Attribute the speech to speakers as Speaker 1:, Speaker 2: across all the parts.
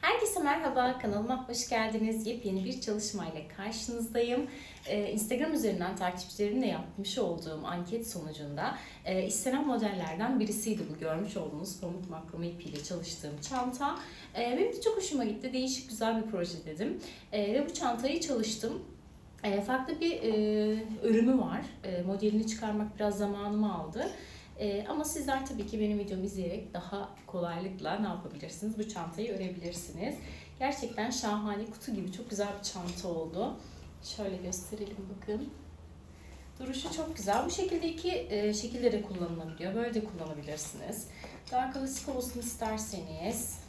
Speaker 1: Herkese merhaba, kanalıma hoş geldiniz. Yepyeni bir çalışmayla karşınızdayım. Instagram üzerinden takipçilerimle yapmış olduğum anket sonucunda istenen modellerden birisiydi bu görmüş olduğunuz pamuk makrome ipiyle çalıştığım çanta. Benim de çok hoşuma gitti. Değişik güzel bir proje dedim. Ve bu çantayı çalıştım. Farklı bir örümü var. Modelini çıkarmak biraz zamanımı aldı. Ama sizler tabii ki benim videomu izleyerek daha kolaylıkla ne yapabilirsiniz? Bu çantayı örebilirsiniz. Gerçekten şahane, kutu gibi çok güzel bir çanta oldu. Şöyle gösterelim bakın. Duruşu çok güzel. Bu şekilde iki şekilde de kullanılabiliyor. Böyle de kullanabilirsiniz. Daha klasik olsun isterseniz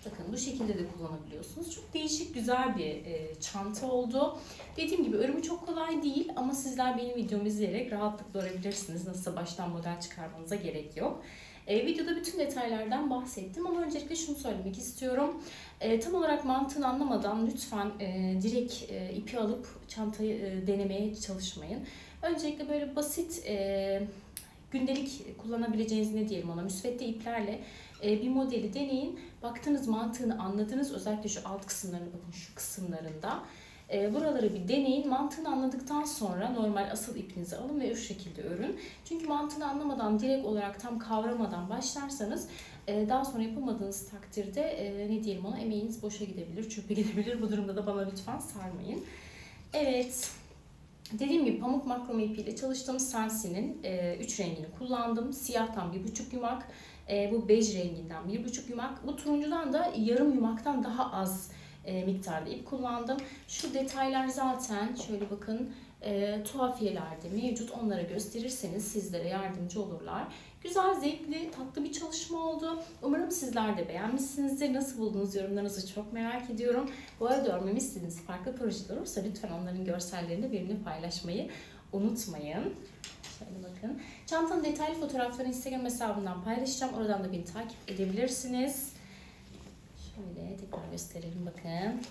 Speaker 1: bakın bu şekilde de kullanabiliyorsunuz. Çok değişik güzel bir çanta oldu. Dediğim gibi örümü çok kolay değil ama sizler benim videomu izleyerek rahatlıkla örebilirsiniz. Nasılsa baştan model çıkarmanıza gerek yok. Videoda bütün detaylardan bahsettim ama öncelikle şunu söylemek istiyorum. Tam olarak mantığını anlamadan lütfen direkt ipi alıp çantayı denemeye çalışmayın. Öncelikle böyle basit gündelik kullanabileceğiniz ne diyelim ona müsvedde iplerle bir modeli deneyin. Baktınız mantığını anladınız. Özellikle şu alt kısımlarını bakın şu kısımlarında. Buraları bir deneyin. Mantığını anladıktan sonra normal asıl ipinizi alın ve şu şekilde örün. Çünkü mantığını anlamadan direkt olarak tam kavramadan başlarsanız daha sonra yapamadığınız takdirde ne diyelim ona emeğiniz boşa gidebilir, çöpe gidebilir. Bu durumda da bana lütfen sarmayın. Evet. Dediğim gibi pamuk makrome ipiyle çalıştığım Sensi'nin 3 rengini kullandım. Siyahtan 1,5 yumak, bu bej renginden 1,5 yumak, bu turuncudan da yarım yumaktan daha az miktarda ip kullandım. Şu detaylar zaten şöyle bakın tuhafiyelerde mevcut. Onlara gösterirseniz sizlere yardımcı olurlar. Güzel, zevkli, tatlı bir çalışma oldu. Umarım sizler de beğenmişsinizdir. Nasıl buldunuz yorumlarınızı çok merak ediyorum. Bu arada örmemi istediğiniz farklı projeler olursa lütfen onların görsellerini benimle paylaşmayı unutmayın. Şöyle bakın. Çantanın detaylı fotoğraflarını Instagram hesabından paylaşacağım. Oradan da beni takip edebilirsiniz. Şöyle tekrar gösterelim bakın.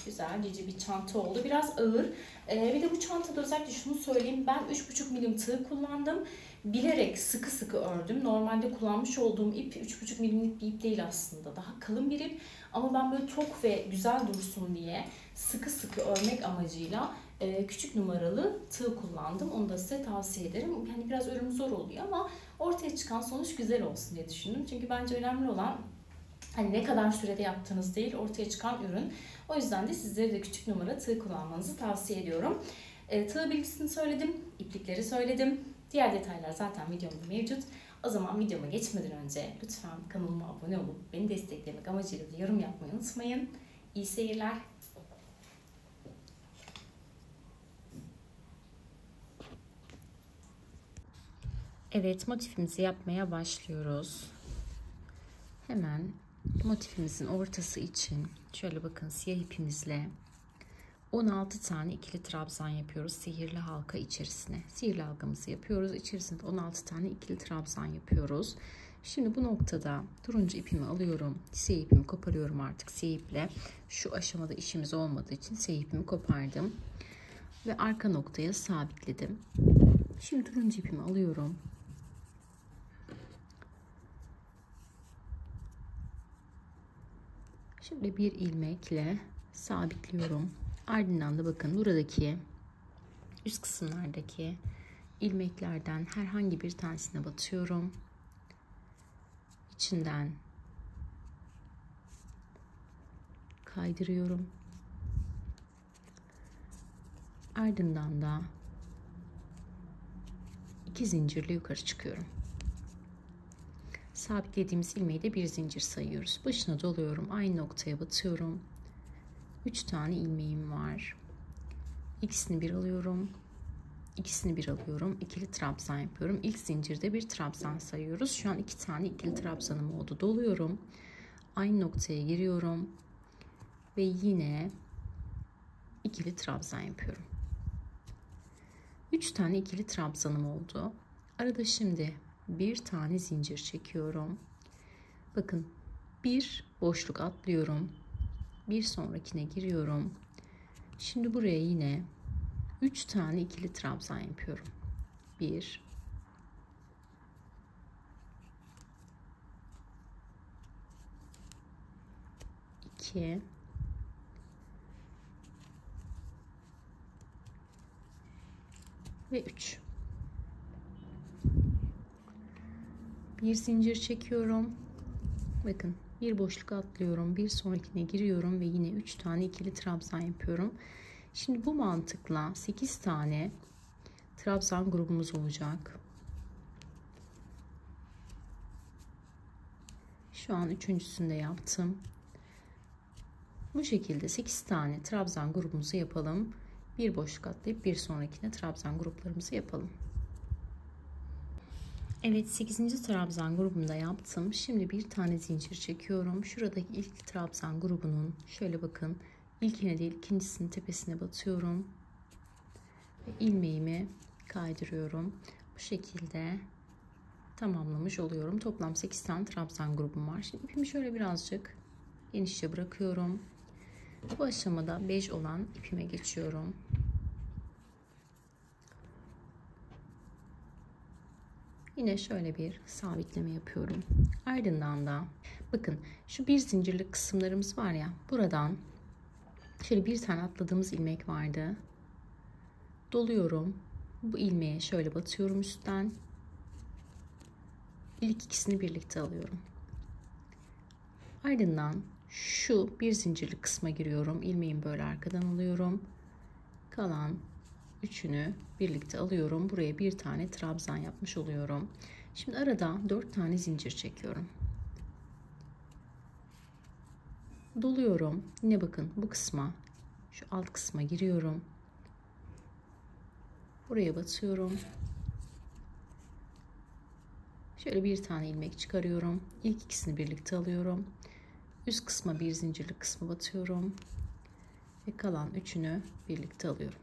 Speaker 1: Güzel, cici bir çanta oldu. Biraz ağır. Bir de bu çantada özellikle şunu söyleyeyim. Ben 3,5 milim tığ kullandım. Bilerek sıkı sıkı ördüm. Normalde kullanmış olduğum ip 3,5 milimlik bir ip değil aslında. Daha kalın bir ip. Ama ben böyle tok ve güzel dursun diye sıkı sıkı örmek amacıyla küçük numaralı tığ kullandım. Onu da size tavsiye ederim. Yani biraz örüm zor oluyor ama ortaya çıkan sonuç güzel olsun diye düşündüm. Çünkü bence önemli olan hani ne kadar sürede yaptığınız değil, ortaya çıkan ürün. O yüzden de sizlere de küçük numara tığ kullanmanızı tavsiye ediyorum. Tığ bilgisini söyledim, iplikleri söyledim. Diğer detaylar zaten videomda mevcut. O zaman videoma geçmeden önce lütfen kanalıma abone olup beni desteklemek amacıyla da yorum yapmayı unutmayın. İyi seyirler. Evet, motifimizi yapmaya başlıyoruz. Hemen motifimizin ortası için şöyle bakın siyah ipimizle 16 tane ikili trabzan yapıyoruz sihirli halka içerisine. Sihirli halkamızı yapıyoruz. İçerisinde 16 tane ikili trabzan yapıyoruz. Şimdi bu noktada turuncu ipimi alıyorum. Siyah ipimi koparıyorum artık siyah iple. Şu aşamada işimiz olmadığı için siyah ipimi kopardım. Ve arka noktaya sabitledim. Şimdi turuncu ipimi alıyorum. Şimdi bir ilmekle sabitliyorum. Ardından da bakın buradaki üst kısımlardaki ilmeklerden herhangi bir tanesine batıyorum. İçinden kaydırıyorum. Ardından da 2 zincirle yukarı çıkıyorum. Sabitlediğimiz ilmeği de bir zincir sayıyoruz. Başına doluyorum. Aynı noktaya batıyorum. 3 tane ilmeğim var. İkisini bir alıyorum. İkisini bir alıyorum. İkili trabzan yapıyorum. İlk zincirde bir trabzan sayıyoruz. Şu an 2 tane ikili trabzanım oldu. Doluyorum. Aynı noktaya giriyorum. Ve yine ikili trabzan yapıyorum. 3 tane ikili trabzanım oldu. Arada şimdi bir tane zincir çekiyorum. Bakın bir boşluk atlıyorum. Bir sonrakine giriyorum. Şimdi buraya yine 3 tane ikili trabzan yapıyorum. 1 2 2 ve 3. Bir zincir çekiyorum. Bakın, bir boşluk atlıyorum, bir sonrakine giriyorum ve yine 3 tane ikili trabzan yapıyorum. Şimdi bu mantıkla 8 tane trabzan grubumuz olacak. Şu an üçüncüsünde yaptım. Bu şekilde 8 tane trabzan grubumuzu yapalım. Bir boşluk atlayıp bir sonrakine trabzan gruplarımızı yapalım. Evet, 8. trabzan grubunda yaptım. Şimdi bir tane zincir çekiyorum. Şuradaki ilk trabzan grubunun şöyle bakın, ilkine değil ikincisinin tepesine batıyorum. Ve ilmeğimi kaydırıyorum. Bu şekilde tamamlamış oluyorum. Toplam 8 tane trabzan grubum var. Şimdi ipimi şöyle birazcık genişçe bırakıyorum. Bu aşamada bej olan ipime geçiyorum. Yine şöyle bir sabitleme yapıyorum. Ardından da bakın, şu bir zincirlik kısımlarımız var ya, buradan şöyle bir tane atladığımız ilmek vardı. Doluyorum. Bu ilmeğe şöyle batıyorum üstten. İlk ikisini birlikte alıyorum. Ardından şu bir zincirlik kısma giriyorum. İlmeğimi böyle arkadan alıyorum. Kalan üçünü birlikte alıyorum. Buraya bir tane trabzan yapmış oluyorum. Şimdi arada 4 tane zincir çekiyorum. Doluyorum. Yine bakın, bu kısma, şu alt kısma giriyorum. Buraya batıyorum. Şöyle bir tane ilmek çıkarıyorum. İlk ikisini birlikte alıyorum. Üst kısma bir zincirlik kısmı batıyorum. Ve kalan üçünü birlikte alıyorum.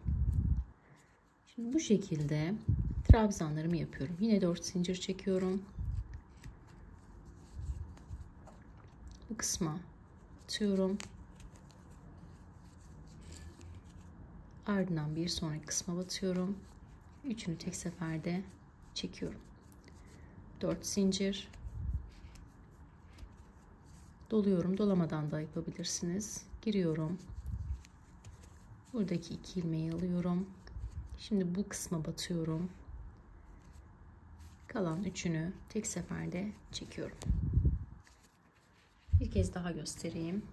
Speaker 1: Şimdi bu şekilde trabzanlarımı yapıyorum. Yine 4 zincir çekiyorum. Bu kısma batıyorum. Ardından bir sonraki kısma batıyorum. Üçünü tek seferde çekiyorum. 4 zincir. Doluyorum. Dolamadan da yapabilirsiniz. Giriyorum. Buradaki 2 ilmeği alıyorum. Şimdi bu kısma batıyorum. Kalan üçünü tek seferde çekiyorum. Bir kez daha göstereyim.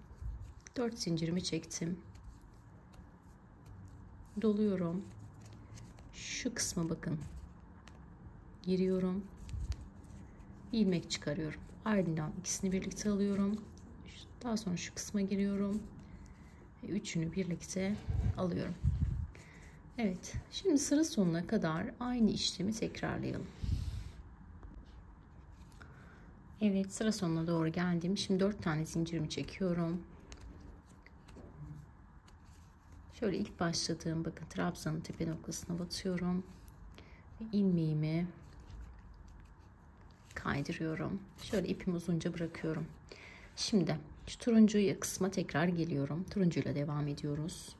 Speaker 1: 4 zincirimi çektim. Doluyorum. Şu kısma bakın. Giriyorum. Bir ilmek çıkarıyorum. Ardından ikisini birlikte alıyorum. Daha sonra şu kısma giriyorum. Ve üçünü birlikte alıyorum. Evet. Şimdi sıra sonuna kadar aynı işlemi tekrarlayalım. Evet, sıra sonuna doğru geldim. Şimdi 4 tane zincirimi çekiyorum. Şöyle ilk başladığım, bakın, trabzanın tepe noktasına batıyorum. Ve ilmeğimi kaydırıyorum. Şöyle ipimi uzunca bırakıyorum. Şimdi şu turuncu kısma tekrar geliyorum. Turuncuyla devam ediyoruz.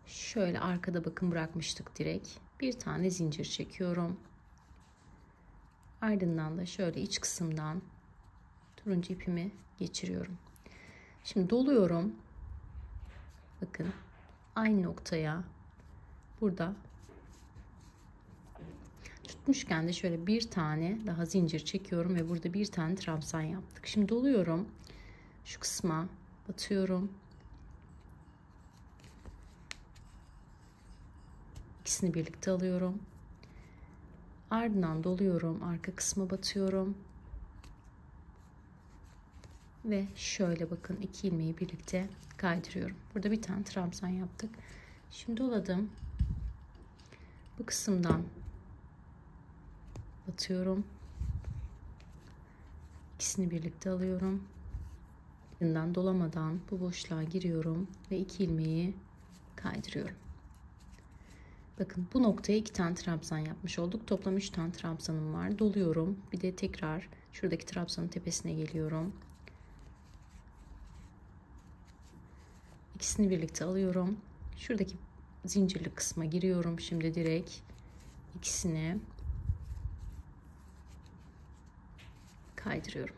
Speaker 1: Şöyle arkada bakın bırakmıştık direkt. Bir tane zincir çekiyorum. Ardından da şöyle iç kısımdan turuncu ipimi geçiriyorum. Şimdi doluyorum. Bakın, aynı noktaya burada tutmuşken de şöyle bir tane daha zincir çekiyorum ve burada bir tane trabzan yaptık. Şimdi doluyorum. Şu kısma batıyorum. İkisini birlikte alıyorum. Ardından doluyorum. Arka kısma batıyorum. Ve şöyle bakın, 2 ilmeği birlikte kaydırıyorum. Burada bir tane trabzan yaptık. Şimdi doladım. Bu kısımdan batıyorum. İkisini birlikte alıyorum. Ardından dolamadan bu boşluğa giriyorum ve 2 ilmeği kaydırıyorum. Bakın, bu noktaya 2 tane trabzan yapmış olduk. Toplam 3 tane trabzanım var. Doluyorum. Bir de tekrar şuradaki trabzanın tepesine geliyorum. İkisini birlikte alıyorum. Şuradaki zincirli kısma giriyorum. Şimdi direkt ikisini kaydırıyorum.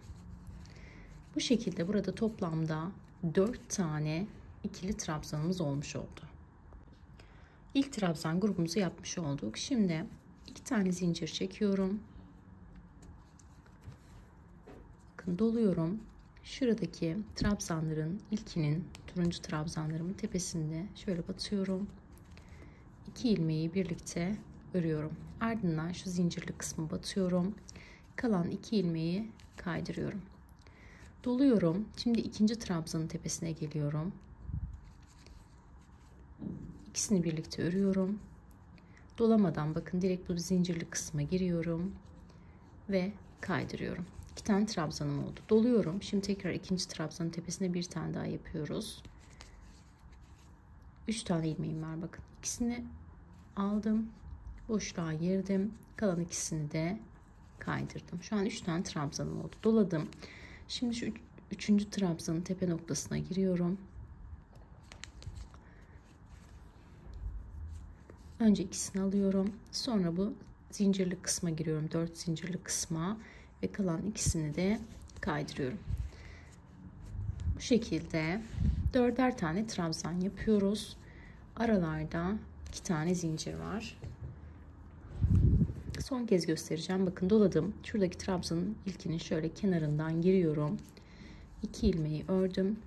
Speaker 1: Bu şekilde burada toplamda 4 tane ikili trabzanımız olmuş oldu. İlk trabzan grubumuzu yapmış olduk. Şimdi 2 tane zincir çekiyorum. Bakın doluyorum. Şuradaki trabzanların ilkinin, turuncu trabzanlarımın tepesinde şöyle batıyorum. 2 ilmeği birlikte örüyorum. Ardından şu zincirli kısmı batıyorum. Kalan 2 ilmeği kaydırıyorum. Doluyorum. Şimdi ikinci trabzanın tepesine geliyorum. İkisini birlikte örüyorum. Dolamadan bakın direkt bu zincirli kısma giriyorum ve kaydırıyorum. 2 tane trabzanım oldu. Doluyorum. Şimdi tekrar ikinci trabzanın tepesine bir tane daha yapıyoruz. 3 tane ilmeğim var bakın. İkisini aldım. Boşluğa girdim. Kalan ikisini de kaydırdım. Şu an 3 tane trabzanım oldu. Doladım. Şimdi şu üçüncü trabzanın tepe noktasına giriyorum. Önce ikisini alıyorum. Sonra bu zincirli kısma giriyorum. 4 zincirli kısma ve kalan ikisini de kaydırıyorum. Bu şekilde 4'er tane trabzan yapıyoruz. Aralarda 2 tane zincir var. Son kez göstereceğim. Bakın doladım. Şuradaki trabzanın ilkinin şöyle kenarından giriyorum. 2 ilmeği ördüm.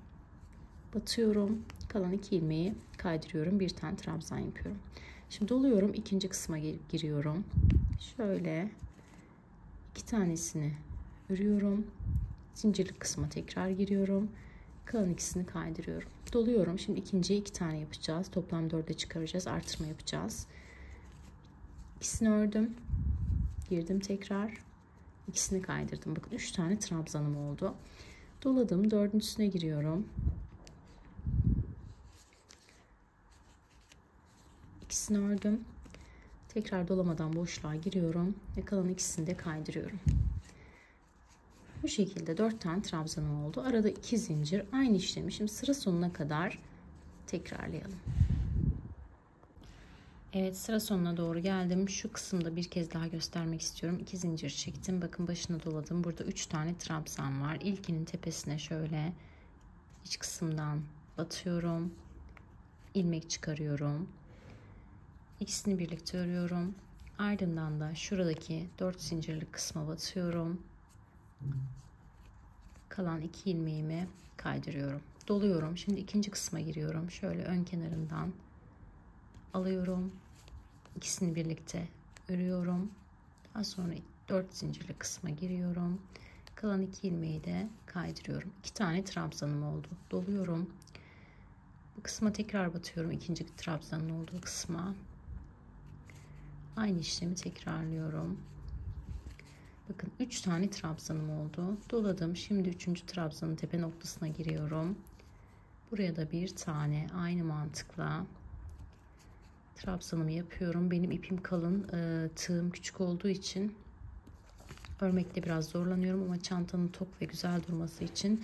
Speaker 1: Batıyorum. Kalan 2 ilmeği kaydırıyorum. Bir tane trabzan yapıyorum. Şimdi doluyorum. İkinci kısma giriyorum. Şöyle 2 tanesini örüyorum. Zincirli kısma tekrar giriyorum. Kalan ikisini kaydırıyorum. Doluyorum. Şimdi ikinciye 2 tane yapacağız. Toplam 4'e çıkaracağız. Artırma yapacağız. İkisini ördüm. Girdim tekrar. İkisini kaydırdım. Bakın 3 tane trabzanım oldu. Doladım. Dördüncüsüne giriyorum. İkisini ördüm. Tekrar dolamadan boşluğa giriyorum ve kalan ikisini de kaydırıyorum. Bu şekilde 4 tane trabzanım oldu. Arada 2 zincir. Aynı işlemi şimdi sıra sonuna kadar tekrarlayalım. Evet, sıra sonuna doğru geldim. Şu kısımda bir kez daha göstermek istiyorum. 2 zincir çektim. Bakın başına doladım. Burada 3 tane trabzan var. İlkinin tepesine şöyle iç kısımdan batıyorum. İlmek çıkarıyorum. İkisini birlikte örüyorum. Ardından da şuradaki 4 zincirlik kısma batıyorum. Kalan 2 ilmeğimi kaydırıyorum. Doluyorum. Şimdi ikinci kısma giriyorum. Şöyle ön kenarından alıyorum. İkisini birlikte örüyorum. Daha sonra 4 zincirli kısma giriyorum. Kalan 2 ilmeği de kaydırıyorum. 2 tane trabzanım oldu. Doluyorum. Bu kısma tekrar batıyorum. İkinci trabzanın olduğu kısma. Aynı işlemi tekrarlıyorum. Bakın 3 tane trabzanım oldu. Doladım. Şimdi 3. trabzanın tepe noktasına giriyorum. Buraya da bir tane aynı mantıkla trabzanımı yapıyorum. Benim ipim kalın, tığım küçük olduğu için örmekte biraz zorlanıyorum ama çantanın tok ve güzel durması için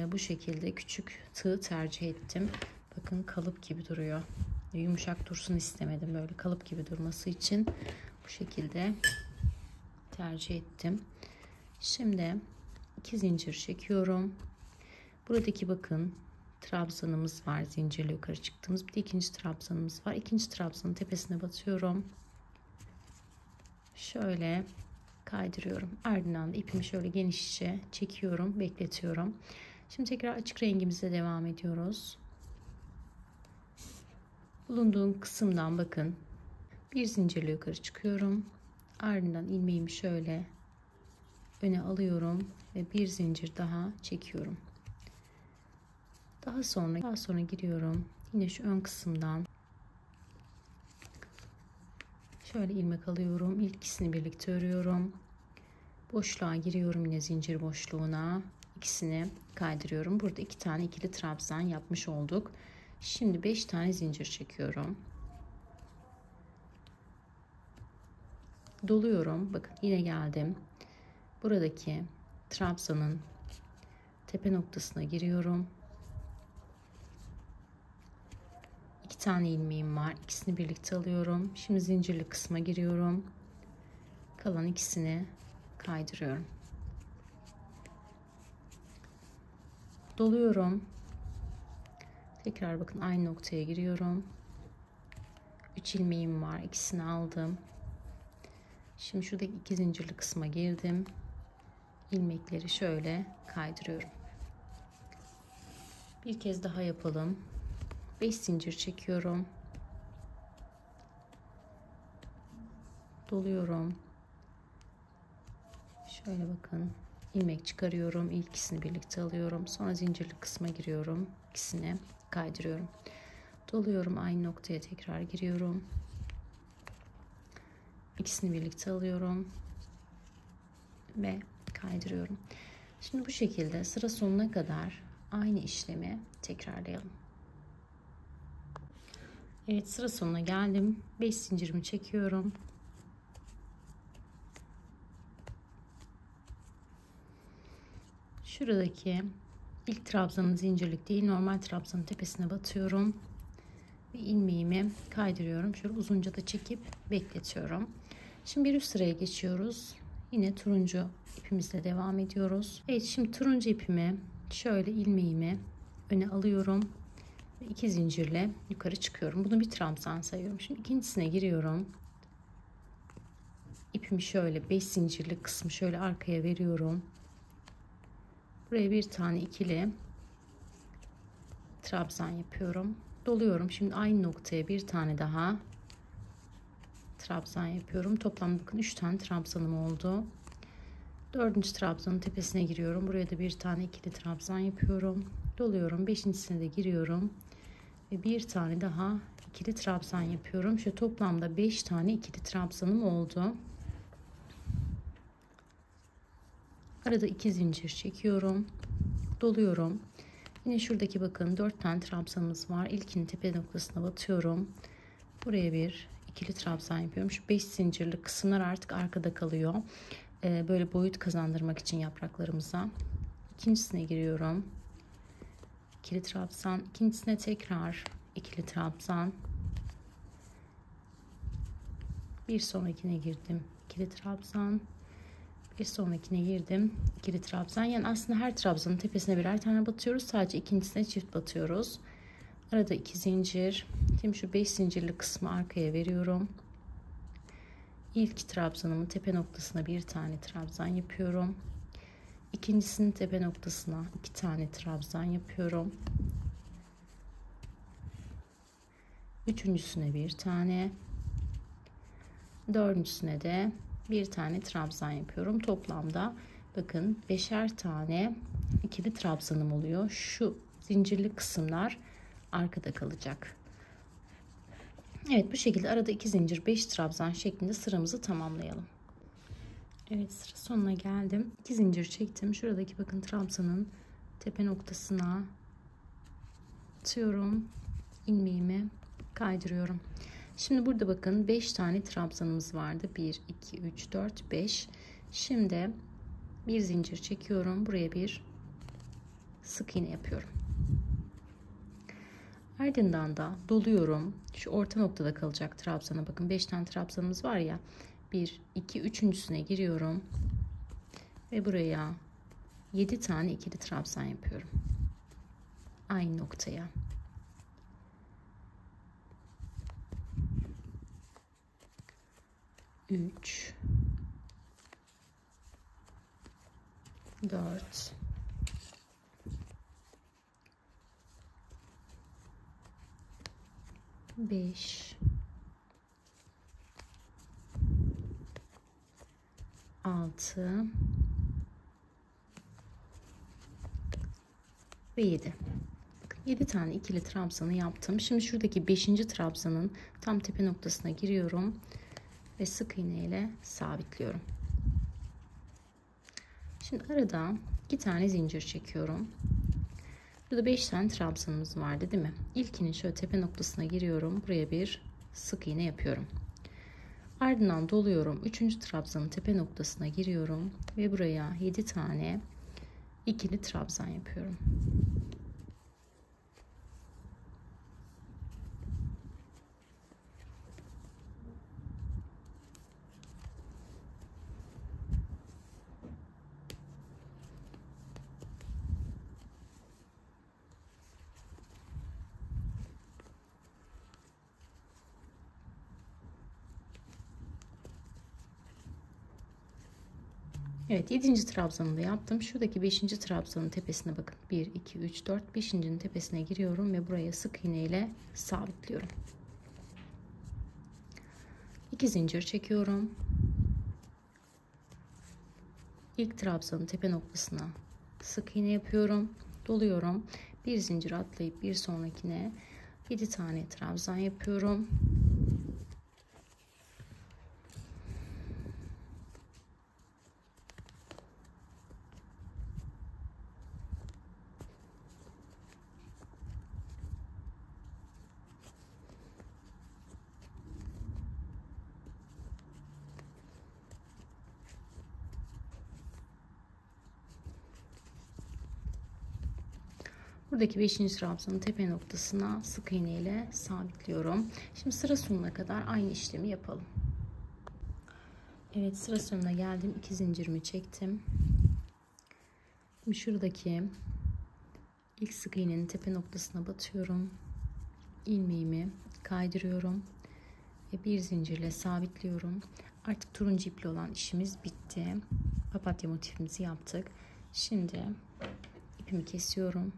Speaker 1: bu şekilde küçük tığ tercih ettim. Bakın kalıp gibi duruyor. Yumuşak dursun istemedim. Böyle kalıp gibi durması için bu şekilde tercih ettim. Şimdi 2 zincir çekiyorum. Buradaki bakın trabzanımız var. Zincirle yukarı çıktığımız bir de ikinci trabzanımız var. İkinci trabzanın tepesine batıyorum. Şöyle kaydırıyorum. Ardından da ipimi şöyle genişçe çekiyorum. Bekletiyorum. Şimdi tekrar açık rengimize devam ediyoruz. Bulunduğum kısımdan bakın. Bir zincirle yukarı çıkıyorum. Ardından ilmeğimi şöyle öne alıyorum ve bir zincir daha çekiyorum. Daha sonra giriyorum. Yine şu ön kısımdan şöyle ilmek alıyorum. İlk ikisini birlikte örüyorum. Boşluğa giriyorum yine zincir boşluğuna. İkisini kaydırıyorum. Burada 2 tane ikili trabzan yapmış olduk. Şimdi 5 tane zincir çekiyorum. Doluyorum. Bakın yine geldim. Buradaki trabzanın tepe noktasına giriyorum. 2 tane ilmeğim var. İkisini birlikte alıyorum. Şimdi zincirli kısma giriyorum. Kalan ikisini kaydırıyorum. Doluyorum. Tekrar bakın aynı noktaya giriyorum. 3 ilmeğim var. İkisini aldım. Şimdi şuradaki 2 zincirli kısma girdim. İlmekleri şöyle kaydırıyorum. Bir kez daha yapalım. 5 zincir çekiyorum. Doluyorum. Şöyle bakın. İlmek çıkarıyorum. İlk ikisini birlikte alıyorum. Sonra zincirli kısma giriyorum. İkisini kaydırıyorum. Doluyorum. Aynı noktaya tekrar giriyorum. İkisini birlikte alıyorum. Ve kaydırıyorum. Şimdi bu şekilde sıra sonuna kadar aynı işlemi tekrarlayalım. Evet, sıra sonuna geldim. 5 zincirimi çekiyorum. Şuradaki ilk trabzanın zincirlik değil, normal trabzanın tepesine batıyorum. Ve ilmeğimi kaydırıyorum. Şöyle uzunca da çekip bekletiyorum. Şimdi bir üst sıraya geçiyoruz. Yine turuncu ipimizle devam ediyoruz. Evet, şimdi turuncu ipimi şöyle ilmeğimi öne alıyorum. Ve 2 zincirle yukarı çıkıyorum. Bunu bir trabzan sayıyorum. Şimdi ikincisine giriyorum. İpimi şöyle 5 zincirli kısmı şöyle arkaya veriyorum. Buraya bir tane ikili trabzan yapıyorum. Doluyorum. Şimdi aynı noktaya bir tane daha trabzan yapıyorum. Toplam bakın 3 tane trabzanım oldu. 4. trabzanın tepesine giriyorum. Buraya da bir tane ikili trabzan yapıyorum. Doluyorum. 5.'sine de giriyorum. Ve bir tane daha ikili trabzan yapıyorum. Şu toplamda 5 tane ikili trabzanım oldu. Arada 2 zincir çekiyorum. Doluyorum. Yine şuradaki bakın 4 tane trabzanımız var. İlkinin tepe noktasına batıyorum. Buraya bir ikili trabzan yapıyorum. Şu 5 zincirli kısımlar artık arkada kalıyor. Böyle boyut kazandırmak için yapraklarımıza. İkincisine giriyorum. İkili trabzan. İkincisine tekrar ikili trabzan. Bir sonrakine girdim. İkili trabzan. Bir sonrakine girdim. İkili trabzan. Yani aslında her trabzanın tepesine birer tane batıyoruz. Sadece ikincisine çift batıyoruz. Arada 2 zincir. Şimdi şu 5 zincirli kısmı arkaya veriyorum. İlk trabzanımın tepe noktasına bir tane trabzan yapıyorum. İkincisinin tepe noktasına 2 tane trabzan yapıyorum. Üçüncüsüne bir tane. Dördüncüsüne de bir tane trabzan yapıyorum. Toplamda bakın 5'er tane ikili trabzanım oluyor. Şu zincirli kısımlar arkada kalacak. Evet, bu şekilde arada 2 zincir 5 trabzan şeklinde sıramızı tamamlayalım. Evet, sıra sonuna geldim. 2 zincir çektim. Şuradaki bakın trabzanın tepe noktasına atıyorum. İlmeğimi kaydırıyorum. Şimdi burada bakın 5 tane trabzanımız vardı. 1, 2, 3, 4, 5. Şimdi bir zincir çekiyorum. Buraya bir sık iğne yapıyorum. Ardından da doluyorum. Şu orta noktada kalacak trabzana bakın. 5 tane trabzanımız var ya. 1, 2, üçüncüsüne giriyorum. Ve buraya 7 tane ikili trabzan yapıyorum. Aynı noktaya. Üç, 4, 5, 6 ve 7. 7 tane ikili trabzanı yaptım. Şimdi şuradaki 5. trabzanın tam tepe noktasına giriyorum ve sık iğne ile sabitliyorum. Şimdi arada 2 tane zincir çekiyorum. Burada 5 tane trabzanımız vardı değil mi? İlkinin şöyle tepe noktasına giriyorum. Buraya bir sık iğne yapıyorum. Ardından doluyorum. 3. trabzanın tepe noktasına giriyorum ve buraya 7 tane ikili trabzan yapıyorum. Evet, 7. trabzanı da yaptım. Şuradaki 5. trabzanın tepesine bakın. 1, 2, 3, 4. 5.'nin tepesine giriyorum ve buraya sık iğne ile sabitliyorum. 2 zincir çekiyorum. İlk trabzanın tepe noktasına sık iğne yapıyorum. Doluyorum. 1 zincir atlayıp bir sonrakine 7 tane trabzan yapıyorum. Buradaki 5. trabzanın tepe noktasına sık iğne ile sabitliyorum. Şimdi sıra sonuna kadar aynı işlemi yapalım. Evet, sıra sonuna geldim. 2 zincirimi çektim. Şimdi şuradaki ilk sık iğnenin tepe noktasına batıyorum. İlmeğimi kaydırıyorum ve bir zincirle sabitliyorum. Artık turuncu ipli olan işimiz bitti. Papatya motifimizi yaptık. Şimdi ipimi kesiyorum.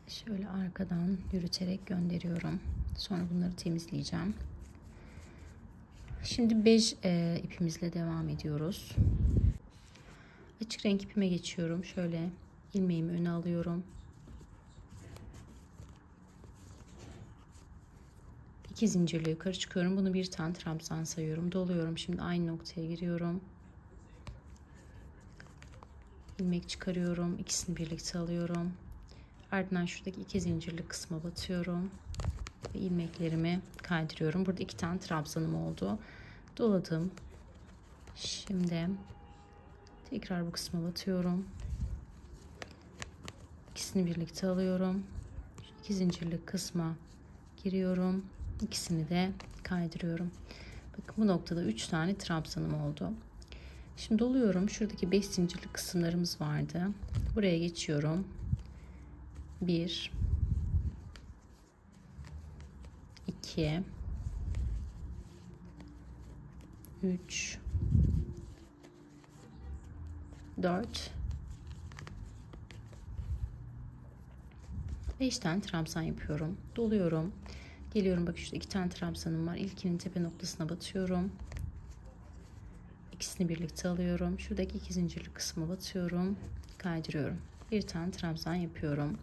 Speaker 1: Şöyle arkadan yürüterek gönderiyorum. Sonra bunları temizleyeceğim. Şimdi bej ipimizle devam ediyoruz. Açık renk ipime geçiyorum. Şöyle ilmeğimi öne alıyorum. 2 zincirle yukarı çıkıyorum. Bunu bir tane trabzan sayıyorum. Doluyorum. Şimdi aynı noktaya giriyorum. İlmek çıkarıyorum. İkisini birlikte alıyorum. Ardından şuradaki 2 zincirli kısma batıyorum. Ve ilmeklerimi kaydırıyorum. Burada 2 tane trabzanım oldu. Doladım. Şimdi tekrar bu kısma batıyorum. İkisini birlikte alıyorum. 2 zincirli kısma giriyorum. İkisini de kaydırıyorum. Bakın bu noktada 3 tane trabzanım oldu. Şimdi doluyorum. Şuradaki 5 zincirli kısımlarımız vardı. Buraya geçiyorum. 1 2 3 4 5 tane trabzan yapıyorum. Doluyorum. Geliyorum, bak şurada 2 tane trabzanım var. İlkinin tepe noktasına batıyorum. İkisini birlikte alıyorum. Şuradaki 2 zincirli kısma batıyorum. Kaydırıyorum. Bir tane trabzan yapıyorum.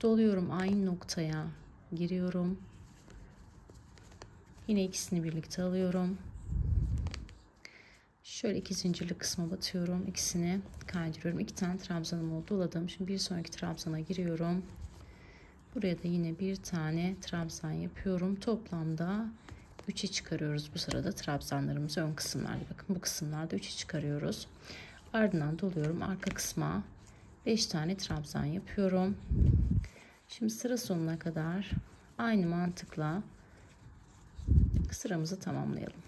Speaker 1: Doluyorum, aynı noktaya giriyorum. Yine ikisini birlikte alıyorum. Şöyle 2 zincirli kısma batıyorum. İkisini kaydırıyorum. 2 tane trabzanım oldu. Doladım. Şimdi bir sonraki trabzana giriyorum. Buraya da yine bir tane trabzan yapıyorum. Toplamda 3'e çıkarıyoruz bu sırada trabzanlarımızı ön kısımlarda. Bakın bu kısımlarda 3'e çıkarıyoruz. Ardından doluyorum. Arka kısma 5 tane trabzan yapıyorum. Şimdi sıra sonuna kadar aynı mantıkla sıramızı tamamlayalım.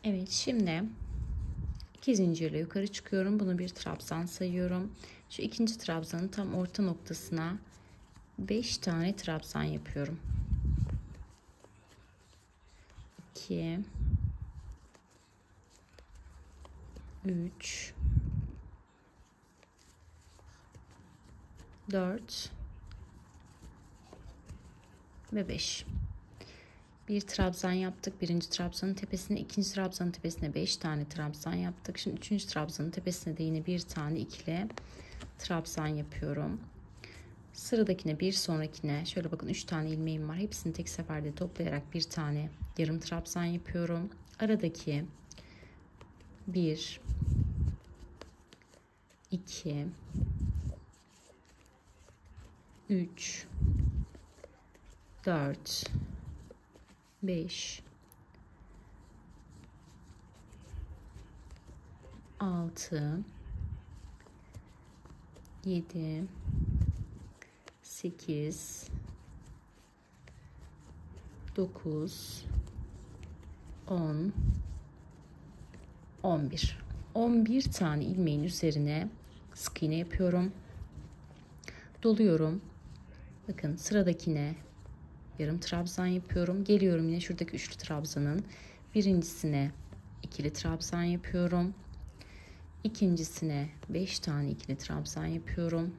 Speaker 1: Evet, şimdi 2 zincirle yukarı çıkıyorum. Bunu bir trabzan sayıyorum. Şu ikinci trabzanın tam orta noktasına 5 tane trabzan yapıyorum. 2 3 4 ve 5. Bir trabzan yaptık. Birinci trabzanın tepesine, ikinci trabzanın tepesine 5 tane trabzan yaptık. Şimdi üçüncü trabzanın tepesine de yine bir tane ikili trabzan yapıyorum. Sıradakine, bir sonrakine şöyle bakın 3 tane ilmeğim var. Hepsini tek seferde toplayarak bir tane yarım trabzan yapıyorum. Aradaki 1 2 3 4 5 6 7 8 9 10 11. 11 tane ilmeğin üzerine sık iğne yapıyorum. Doluyorum. Bakın sıradakine yarım trabzan yapıyorum. Geliyorum yine şuradaki üçlü trabzanın birincisine ikili trabzan yapıyorum. İkincisine 5 tane ikili trabzan yapıyorum.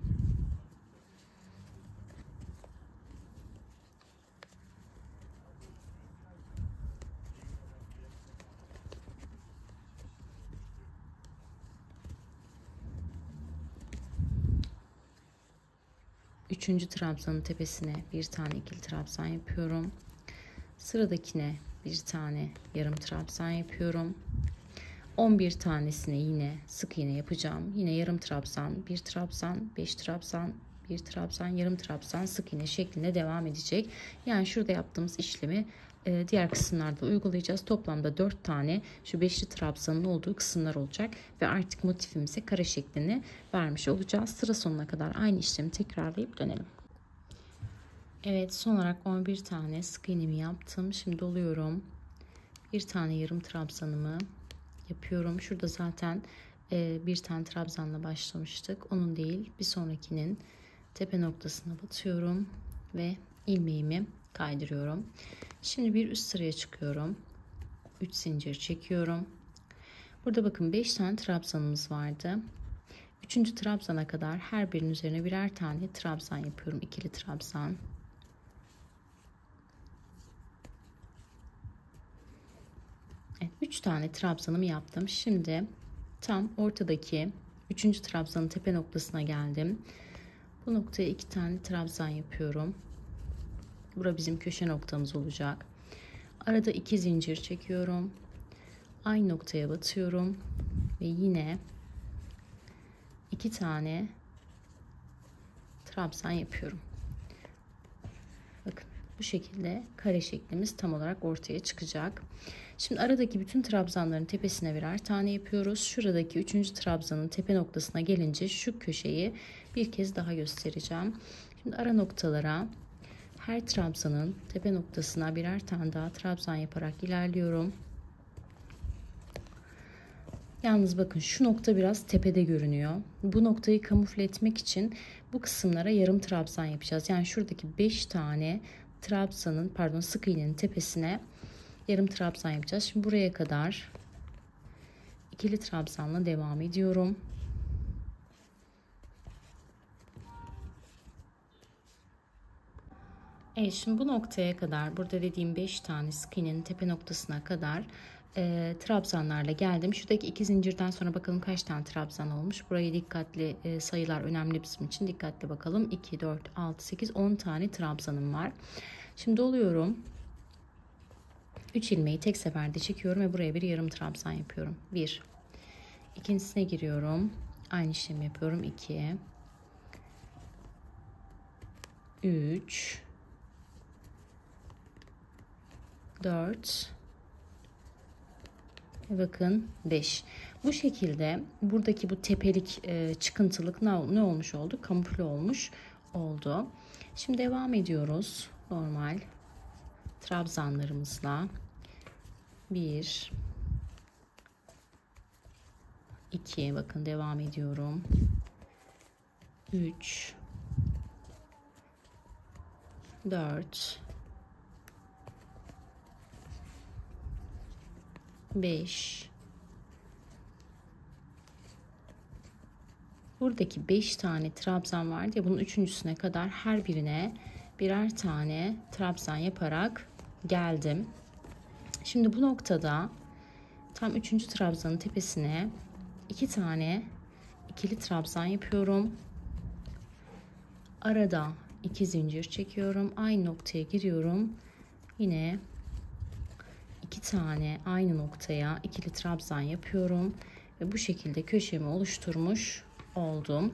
Speaker 1: Üçüncü trabzanın tepesine bir tane ikili trabzan yapıyorum. Sıradakine bir tane yarım trabzan yapıyorum. 11 tanesine yine sık iğne yapacağım. Yine yarım trabzan, bir trabzan, 5 trabzan, bir trabzan, yarım trabzan, sık iğne şeklinde devam edecek. Yani şurada yaptığımız işlemi diğer kısımlarda uygulayacağız. Toplamda 4 tane şu beşli trabzanın olduğu kısımlar olacak ve artık motifimize kare şeklini vermiş olacağız. Sıra sonuna kadar aynı işlemi tekrarlayıp dönelim. Evet, son olarak 11 tane sık iğnemi yaptım. Şimdi doluyorum. Bir tane yarım trabzanımı yapıyorum. Şurada zaten bir tane trabzanla başlamıştık. Onun değil, bir sonrakinin tepe noktasına batıyorum ve ilmeğimi kaydırıyorum. Şimdi bir üst sıraya çıkıyorum. 3 zincir çekiyorum. Burada bakın 5 tane trabzanımız vardı. 3. trabzana kadar her birinin üzerine birer tane trabzan yapıyorum. İkili trabzan. Evet, 3 tane trabzanımı yaptım. Şimdi tam ortadaki 3. trabzanın tepe noktasına geldim. Bu noktaya 2 tane trabzan yapıyorum. Bura bizim köşe noktamız olacak. Arada 2 zincir çekiyorum. Aynı noktaya batıyorum ve yine 2 tane trabzan yapıyorum. Bakın bu şekilde kare şeklimiz tam olarak ortaya çıkacak. Şimdi aradaki bütün trabzanların tepesine birer tane yapıyoruz. Şuradaki 3. trabzanın tepe noktasına gelince şu köşeyi bir kez daha göstereceğim. Şimdi ara noktalara her trabzanın tepe noktasına birer tane daha trabzan yaparak ilerliyorum. Yalnız bakın şu nokta biraz tepede görünüyor. Bu noktayı kamufle etmek için bu kısımlara yarım trabzan yapacağız. Yani şuradaki 5 tane trabzanın sık iğnenin tepesine yarım trabzan yapacağız. Şimdi buraya kadar ikili trabzanla devam ediyorum. Evet, şimdi bu noktaya kadar, burada dediğim 5 tane sık iğnenin tepe noktasına kadar trabzanlarla geldim. Şuradaki 2 zincirden sonra bakalım kaç tane trabzan olmuş. Burayı dikkatli, sayılar önemli bizim için, dikkatli bakalım. 2, 4, 6, 8, 10 tane trabzanım var. Şimdi doluyorum. 3 ilmeği tek seferde çekiyorum ve buraya bir yarım trabzan yapıyorum. 1. İkincisine giriyorum. Aynı işlemi yapıyorum. 2. 3. 4. Bakın 5. Bu şekilde buradaki bu tepelik çıkıntılık ne olmuş oldu? Kamufle olmuş oldu. Şimdi devam ediyoruz. Normal trabzanlarımızla. 1, 2, bakın devam ediyorum. 3, 4, 5. Buradaki 5 tane trabzan vardı ya, bunun üçüncüsüne kadar her birine birer tane trabzan yaparak geldim. Şimdi bu noktada tam 3. trabzanın tepesine 2 tane ikili trabzan yapıyorum. Arada 2 zincir çekiyorum. Aynı noktaya giriyorum. Yine 2 tane aynı noktaya ikili trabzan yapıyorum ve bu şekilde köşemi oluşturmuş oldum.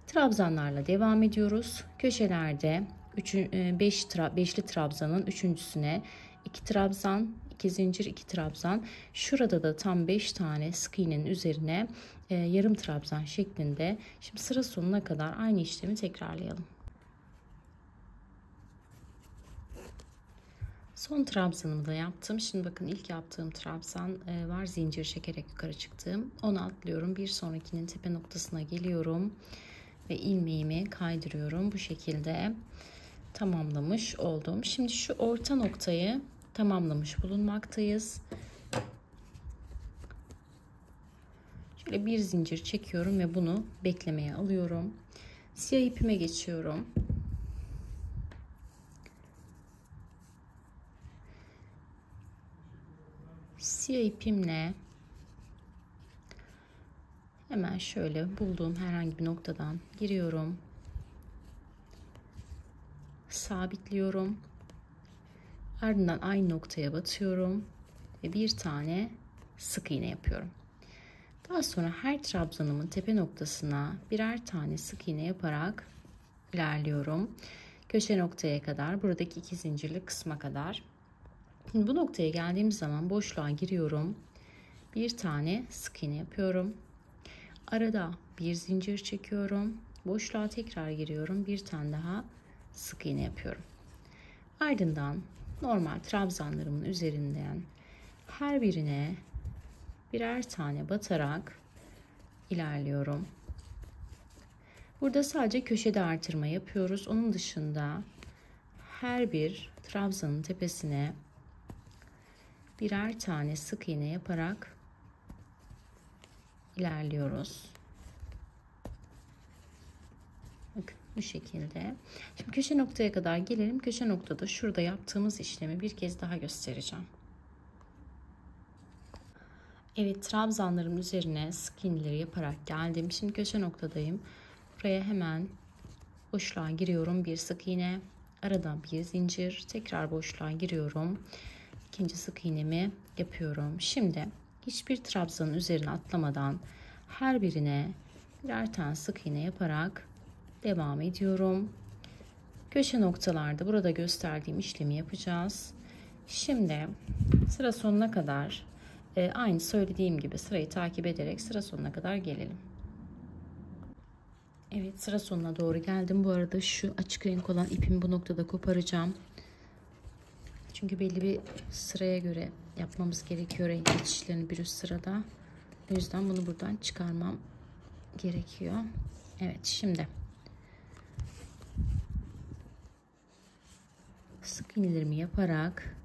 Speaker 1: Trabzanlarla devam ediyoruz. Köşelerde 5'li trabzanın üçüncüsüne 2 trabzan, 2 zincir, 2 trabzan. Şurada da tam 5 tane sık iğnenin üzerine yarım trabzan şeklinde. Şimdi sıra sonuna kadar aynı işlemi tekrarlayalım. Son trabzanımı da yaptım. Şimdi bakın ilk yaptığım trabzan var. Zincir çekerek yukarı çıktım. Onu atlıyorum. Bir sonrakinin tepe noktasına geliyorum. Ve ilmeğimi kaydırıyorum. Bu şekilde tamamlamış oldum. Şimdi şu orta noktayı tamamlamış bulunmaktayız. Şöyle bir zincir çekiyorum ve bunu beklemeye alıyorum. Siyah ipime geçiyorum. Siyah ipimle hemen şöyle bulduğum herhangi bir noktadan giriyorum. Sabitliyorum. Ardından aynı noktaya batıyorum ve bir tane sık iğne yapıyorum. Daha sonra her trabzanımın tepe noktasına birer tane sık iğne yaparak ilerliyorum. Köşe noktaya kadar, buradaki 2 zincirli kısma kadar. Şimdi bu noktaya geldiğim zaman boşluğa giriyorum. Bir tane sık iğne yapıyorum. Arada bir zincir çekiyorum. Boşluğa tekrar giriyorum. Bir tane daha sık iğne yapıyorum. Ardından normal trabzanlarımın üzerinden her birine birer tane batarak ilerliyorum. Burada sadece köşede artırma yapıyoruz. Onun dışında her bir trabzanın tepesine birer tane sık iğne yaparak ilerliyoruz. Bakın bu şekilde. Şimdi köşe noktaya kadar gelelim. Köşe noktada şurada yaptığımız işlemi bir kez daha göstereceğim. Evet, trabzanların üzerine sık iğneleri yaparak geldim. Şimdi köşe noktadayım. Buraya hemen boşluğa giriyorum. Bir sık iğne. Aradan bir zincir. Tekrar boşluğa giriyorum. İkinci sık iğnemi yapıyorum. Şimdi hiçbir trabzanın üzerine atlamadan her birine birer tane sık iğne yaparak devam ediyorum. Köşe noktalarda burada gösterdiğim işlemi yapacağız. Şimdi sıra sonuna kadar aynı söylediğim gibi sırayı takip ederek sıra sonuna kadar gelelim. Evet, sıra sonuna doğru geldim. Bu arada şu açık renk olan ipimi bu noktada koparacağım. Çünkü belli bir sıraya göre yapmamız gerekiyor renk geçişlerini bir üst sırada. O yüzden bunu buradan çıkarmam gerekiyor. Evet, şimdi sık iğnelerimi yaparak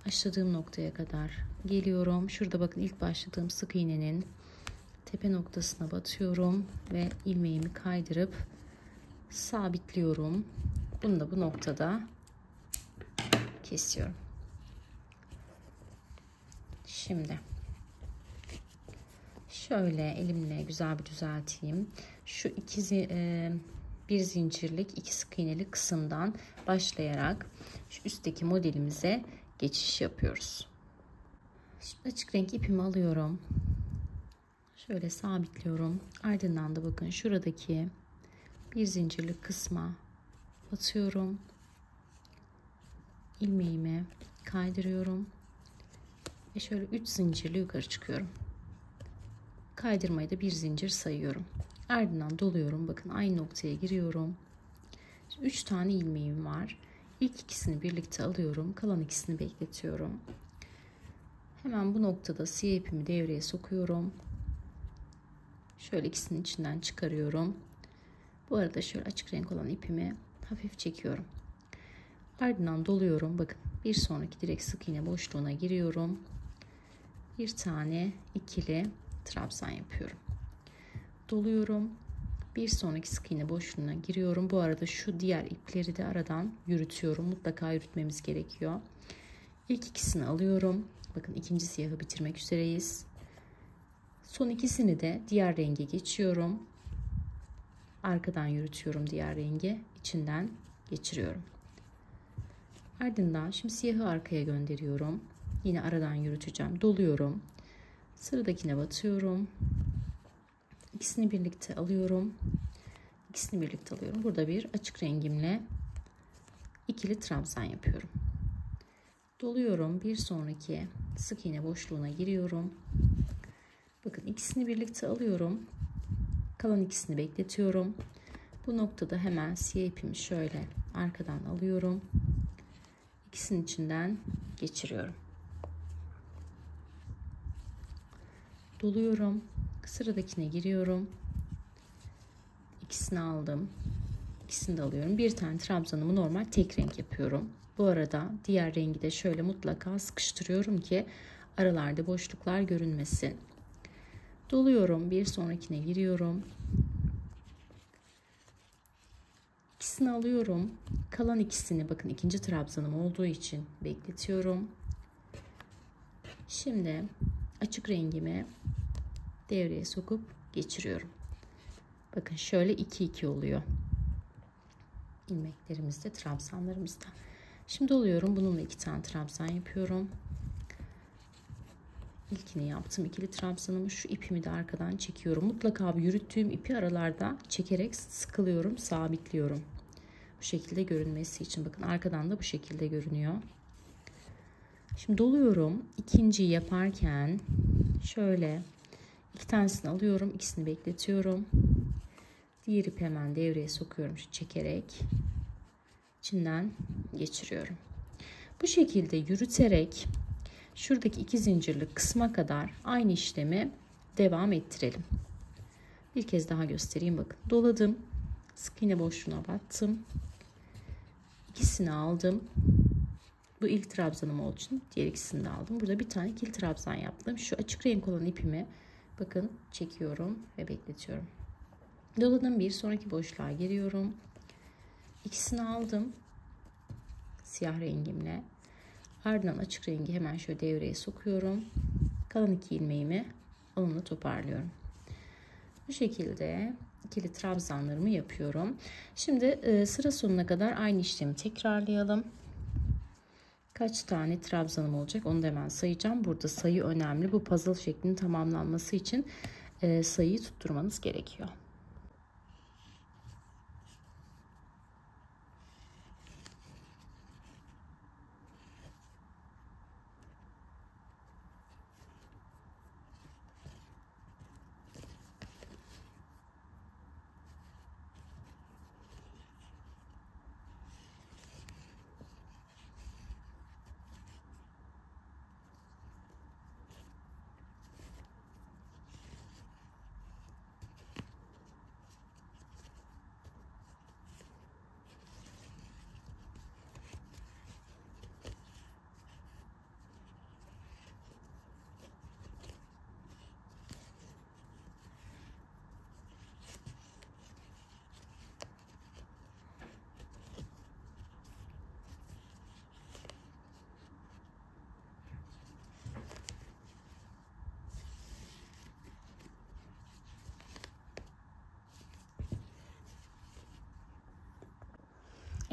Speaker 1: başladığım noktaya kadar geliyorum. Şurada bakın ilk başladığım sık iğnenin tepe noktasına batıyorum ve ilmeğimi kaydırıp sabitliyorum. Bunu da bu noktada kesiyorum. Şimdi şöyle elimle güzel bir düzelteyim. Şu bir zincirlik 2 sık iğneli kısımdan başlayarak şu üstteki modelimize geçiş yapıyoruz. Şimdi açık renk ipimi alıyorum. Şöyle sabitliyorum. Ardından da bakın şuradaki bir zincirlik kısma batıyorum. İlmeğimi kaydırıyorum. Ve şöyle 3 zincirli yukarı çıkıyorum. Kaydırmayı da bir zincir sayıyorum. Ardından doluyorum. Bakın aynı noktaya giriyorum. 3 tane ilmeğim var. İlk ikisini birlikte alıyorum. Kalan ikisini bekletiyorum. Hemen bu noktada siyah ipimi devreye sokuyorum. Şöyle ikisinin içinden çıkarıyorum. Bu arada şöyle açık renk olan ipimi hafif çekiyorum. Ardından doluyorum. Bakın bir sonraki direkt sık iğne boşluğuna giriyorum. Bir tane ikili trabzan yapıyorum. Doluyorum. Bir sonraki sık iğne boşluğuna giriyorum. Bu arada şu diğer ipleri de aradan yürütüyorum. Mutlaka yürütmemiz gerekiyor. İlk ikisini alıyorum. Bakın ikinci siyahı bitirmek üzereyiz. Son ikisini de diğer renge geçiyorum. Arkadan yürütüyorum diğer rengi. İçinden geçiriyorum. Ardından şimdi siyahı arkaya gönderiyorum. Yine aradan yürüteceğim. Doluyorum. Sıradakine batıyorum. İkisini birlikte alıyorum. İkisini birlikte alıyorum. Burada bir açık rengimle ikili trabzan yapıyorum. Doluyorum. Bir sonraki sık iğne boşluğuna giriyorum. Bakın ikisini birlikte alıyorum. Kalan ikisini bekletiyorum. Bu noktada hemen siyah ipimi şöyle arkadan alıyorum. İkisinin içinden geçiriyorum. Doluyorum. Sıradakine giriyorum. İkisini aldım. İkisini de alıyorum. Bir tane trabzanımı normal tek renk yapıyorum. Bu arada diğer rengi de şöyle mutlaka sıkıştırıyorum ki aralarda boşluklar görünmesin. Doluyorum. Bir sonrakine giriyorum. İkisini alıyorum. Kalan ikisini bakın ikinci trabzanım olduğu için bekletiyorum. Şimdi açık rengimi devreye sokup geçiriyorum. Bakın şöyle 2-2 oluyor. İlmeklerimizde, trabzanlarımızda. Şimdi doluyorum. Bununla 2 tane trabzan yapıyorum. İlkini yaptım. İkili trabzanımı, şu ipimi de arkadan çekiyorum. Mutlaka yürüttüğüm ipi aralarda çekerek sıkılıyorum, sabitliyorum. Bu şekilde görünmesi için. Bakın arkadan da bu şekilde görünüyor. Şimdi doluyorum. İkinciyi yaparken şöyle 2 tanesini alıyorum. İkisini bekletiyorum. Diğer ipi hemen devreye sokuyorum. Çekerek içinden geçiriyorum. Bu şekilde yürüterek şuradaki 2 zincirlik kısma kadar aynı işlemi devam ettirelim. Bir kez daha göstereyim. Bakın doladım. Sık iğne boşluğuna battım. İkisini aldım. Bu ilk trabzanım olduğu için diğer ikisini de aldım. Burada bir tane ikili trabzan yaptım. Şu açık renk olan ipimi bakın çekiyorum ve bekletiyorum. Doladım. Bir sonraki boşluğa giriyorum. İkisini aldım. Siyah rengimle. Ardından açık rengi hemen şöyle devreye sokuyorum. Kalan 2 ilmeğimi onunla toparlıyorum. Bu şekilde ikili trabzanlarımı yapıyorum. Şimdi sıra sonuna kadar aynı işlemi tekrarlayalım. Kaç tane trabzanım olacak onu da hemen sayacağım. Burada sayı önemli. Bu puzzle şeklinin tamamlanması için sayıyı tutturmanız gerekiyor.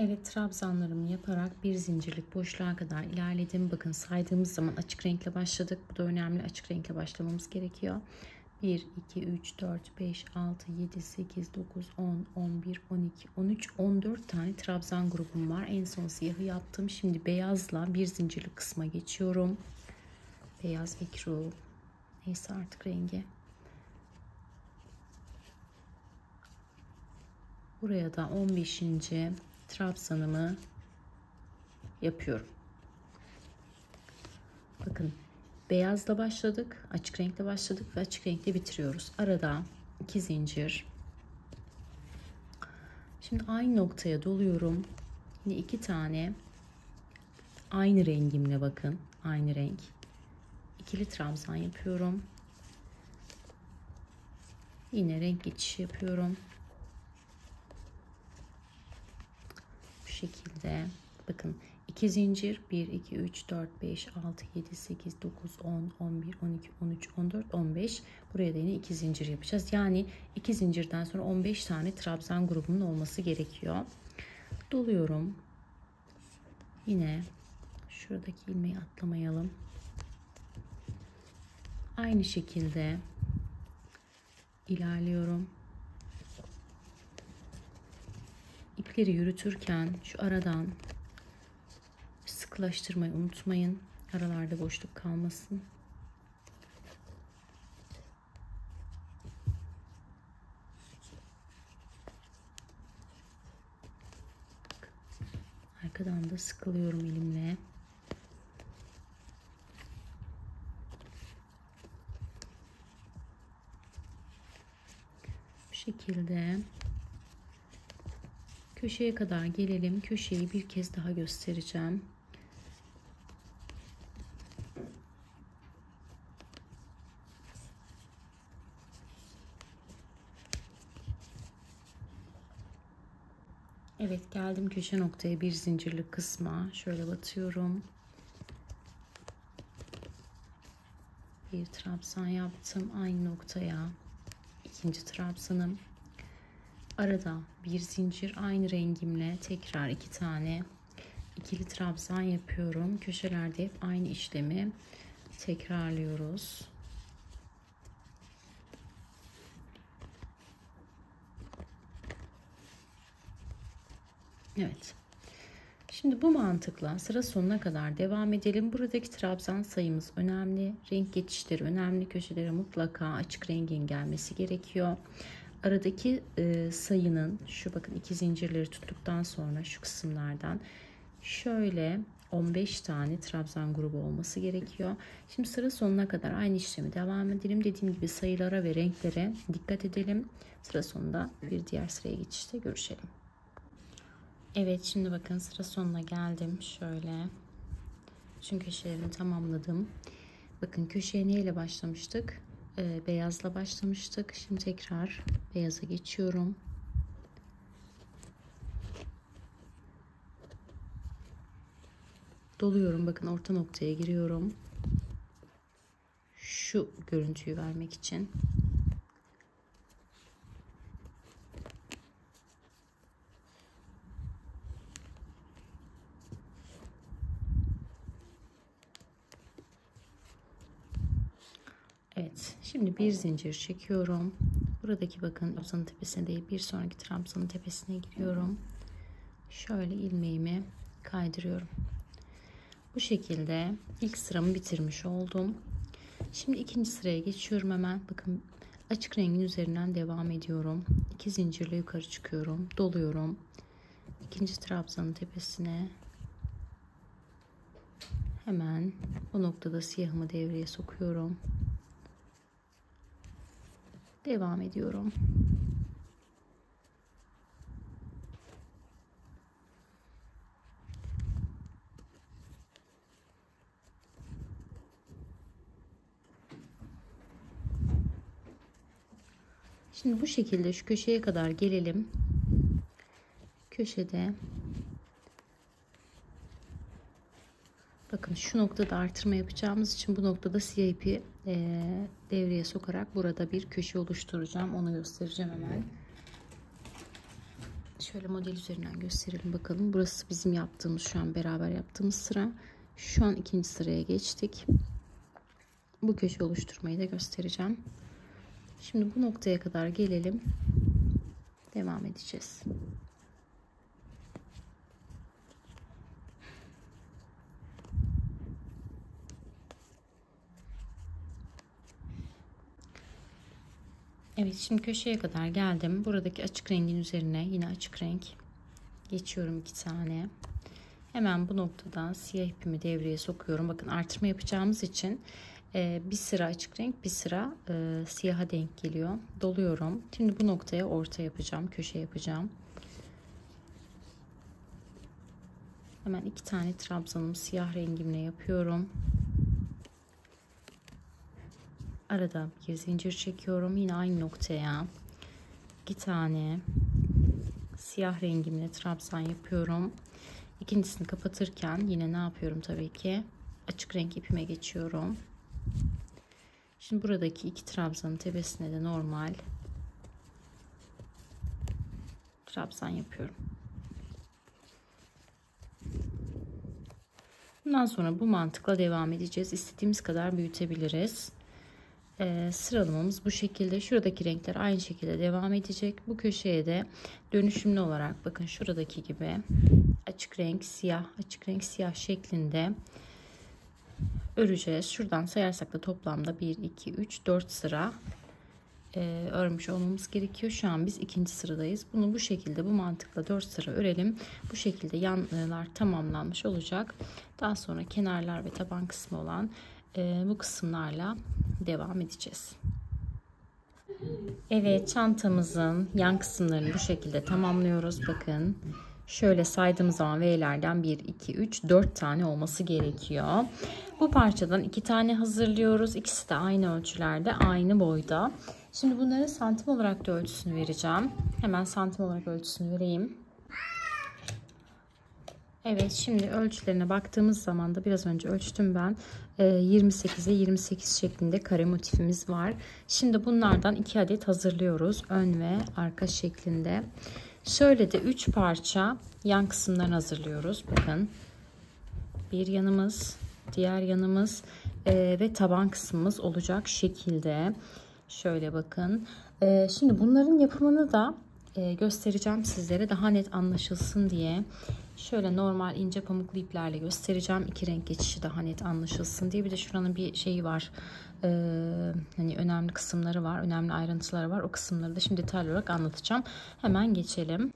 Speaker 1: Evet, trabzanlarımı yaparak bir zincirlik boşluğa kadar ilerledim. Bakın saydığımız zaman açık renkle başladık. Bu da önemli. Açık renkle başlamamız gerekiyor. 1, 2, 3, 4, 5, 6, 7, 8, 9, 10, 11, 12, 13, 14 tane trabzan grubum var. En son siyahı yaptım. Şimdi beyazla bir zincirlik kısma geçiyorum. Beyaz ekru. Neyse artık rengi. Buraya da 15. trabzanımı yapıyorum. Bakın beyazla başladık, açık renkle başladık ve açık renkle bitiriyoruz. Arada 2 zincir. Şimdi aynı noktaya doluyorum. Yine 2 tane aynı rengimle, bakın aynı renk. İkili trabzan yapıyorum. Yine renk geçişi yapıyorum. Bu şekilde bakın 2 zincir, 1 2 3 4 5 6 7 8 9 10 11 12 13 14 15. Buraya da yine 2 zincir yapacağız. Yani 2 zincirden sonra 15 tane trabzan grubunun olması gerekiyor. Doluyorum. Yine şuradaki ilmeği atlamayalım. Aynı şekilde ilerliyorum. İpleri yürütürken şu aradan sıkılaştırmayı unutmayın. Aralarda boşluk kalmasın. Arkadan da sıkılıyorum elimle. Bu şekilde köşeye kadar gelelim. Köşeyi bir kez daha göstereceğim. Evet, geldim köşe noktaya, bir zincirli kısma. Şöyle batıyorum. Bir trabzan yaptım aynı noktaya. İkinci trabzanım. Arada bir zincir, aynı rengimle tekrar 2 tane ikili trabzan yapıyorum. Köşelerde hep aynı işlemi tekrarlıyoruz. Evet. Şimdi bu mantıkla sıra sonuna kadar devam edelim. Buradaki trabzan sayımız önemli. Renk geçişleri önemli. Köşelere mutlaka açık rengin gelmesi gerekiyor. Aradaki sayının, şu bakın, 2 zincirleri tuttuktan sonra şu kısımlardan şöyle 15 tane trabzan grubu olması gerekiyor. Şimdi sıra sonuna kadar aynı işlemi devam edelim. Dediğim gibi sayılara ve renklere dikkat edelim. Sıra sonunda bir diğer sıraya geçişte görüşelim. Evet, şimdi bakın sıra sonuna geldim. Şöyle bütün köşelerimi tamamladım. Bakın köşeye neyle başlamıştık? Beyazla başlamıştık. Şimdi tekrar beyaza geçiyorum. Doluyorum. Bakın orta noktaya giriyorum. Şu görüntüyü vermek için. Evet, şimdi bir zincir çekiyorum. Buradaki bakın trabzanın tepesine değil, bir sonraki trabzanın tepesine giriyorum. Şöyle ilmeğimi kaydırıyorum. Bu şekilde ilk sıramı bitirmiş oldum. Şimdi ikinci sıraya geçiyorum hemen. Bakın açık rengin üzerinden devam ediyorum. 2 zincirle yukarı çıkıyorum. Doluyorum. İkinci trabzanın tepesine. Hemen bu noktada siyahımı devreye sokuyorum. Devam ediyorum. Şimdi bu şekilde şu köşeye kadar gelelim. Köşede bakın şu noktada artırma yapacağımız için bu noktada siyah ipi devreye sokarak burada bir köşe oluşturacağım. Onu göstereceğim hemen. Şöyle model üzerinden gösterelim bakalım. Burası bizim yaptığımız, şu an beraber yaptığımız sıra. Şu an ikinci sıraya geçtik. Bu köşe oluşturmayı da göstereceğim. Şimdi bu noktaya kadar gelelim. Devam edeceğiz. Evet, şimdi köşeye kadar geldim. Buradaki açık rengin üzerine yine açık renk geçiyorum 2 tane. Hemen bu noktadan siyah ipimi devreye sokuyorum. Bakın artırma yapacağımız için bir sıra açık renk, bir sıra siyaha denk geliyor. Doluyorum. Şimdi bu noktaya orta yapacağım, köşe yapacağım. Hemen 2 tane trabzanımı siyah rengimle yapıyorum. Arada bir zincir çekiyorum. Yine aynı noktaya 2 tane siyah rengimle trabzan yapıyorum. İkincisini kapatırken yine ne yapıyorum tabii ki? Açık renk ipime geçiyorum. Şimdi buradaki 2 trabzanın tepesine de normal trabzan yapıyorum. Bundan sonra bu mantıkla devam edeceğiz. İstediğimiz kadar büyütebiliriz. Sıralamamız bu şekilde. Şuradaki renkler aynı şekilde devam edecek. Bu köşeye de dönüşümlü olarak bakın şuradaki gibi açık renk siyah, açık renk siyah şeklinde öreceğiz. Şuradan sayarsak da toplamda 1 2 3 4 sıra örmüş olmamız gerekiyor. Şu an biz 2. sıradayız. Bunu bu şekilde, bu mantıkla 4 sıra örelim. Bu şekilde yanlar tamamlanmış olacak. Daha sonra kenarlar ve taban kısmı olan bu kısımlarla devam edeceğiz. Evet, çantamızın yan kısımlarını bu şekilde tamamlıyoruz. Bakın şöyle saydığımız zaman V'lerden 1, 2, 3, 4 tane olması gerekiyor. Bu parçadan 2 tane hazırlıyoruz. İkisi de aynı ölçülerde, aynı boyda. Şimdi bunların santim olarak da ölçüsünü vereceğim. Hemen santim olarak ölçüsünü vereyim. Evet, şimdi ölçülerine baktığımız zaman da biraz önce ölçtüm ben. 28'e 28 şeklinde kare motifimiz var. Şimdi bunlardan 2 adet hazırlıyoruz. Ön ve arka şeklinde. Şöyle de 3 parça yan kısımlarını hazırlıyoruz. Bakın. Bir yanımız, diğer yanımız ve taban kısmımız olacak şekilde. Şöyle bakın. Şimdi bunların yapımını da göstereceğim sizlere daha net anlaşılsın diye. Şöyle normal ince pamuklu iplerle göstereceğim. 2 renk geçişi daha net anlaşılsın diye. Bir de şuranın bir şeyi var. Hani önemli kısımları var. Önemli ayrıntıları var. O kısımları da şimdi detaylı olarak anlatacağım. Hemen geçelim.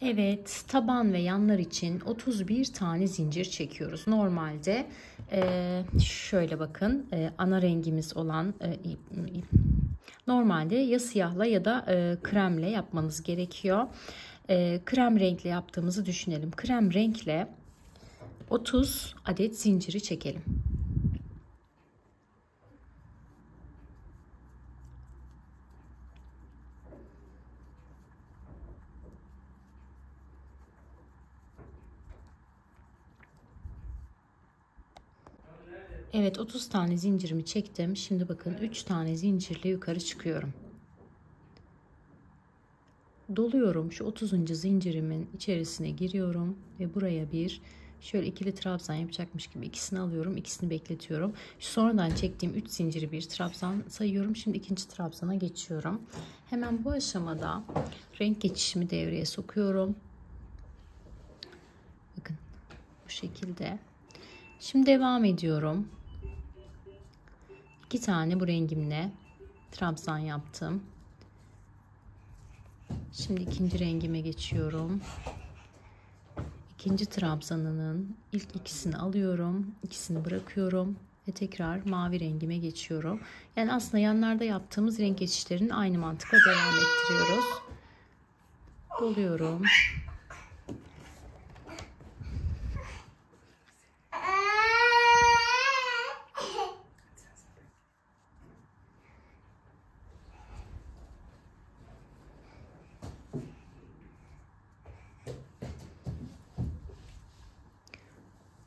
Speaker 1: Evet, taban ve yanlar için 31 tane zincir çekiyoruz. Normalde şöyle bakın, ana rengimiz olan normalde ya siyahla ya da kremle yapmanız gerekiyor. Krem renkle yaptığımızı düşünelim. Krem renkle 30 adet zinciri çekelim. Evet, 30 tane zincirimi çektim. Şimdi bakın 3 tane zincirle yukarı çıkıyorum. Doluyorum. Şu 30. zincirimin içerisine giriyorum ve buraya bir şöyle ikili trabzan yapacakmış gibi ikisini alıyorum. İkisini bekletiyorum. Şu sonradan çektiğim 3 zinciri bir trabzan sayıyorum. Şimdi ikinci trabzana geçiyorum. Hemen bu aşamada renk geçişimi devreye sokuyorum. Bakın bu şekilde. Şimdi devam ediyorum. 2 tane bu rengimle trabzan yaptım. Şimdi ikinci rengime geçiyorum. İkinci trabzanının ilk ikisini alıyorum. İkisini bırakıyorum. Ve tekrar mavi rengime geçiyorum. Yani aslında yanlarda yaptığımız renk geçişlerinin aynı mantıkla devam ettiriyoruz. Doluyorum.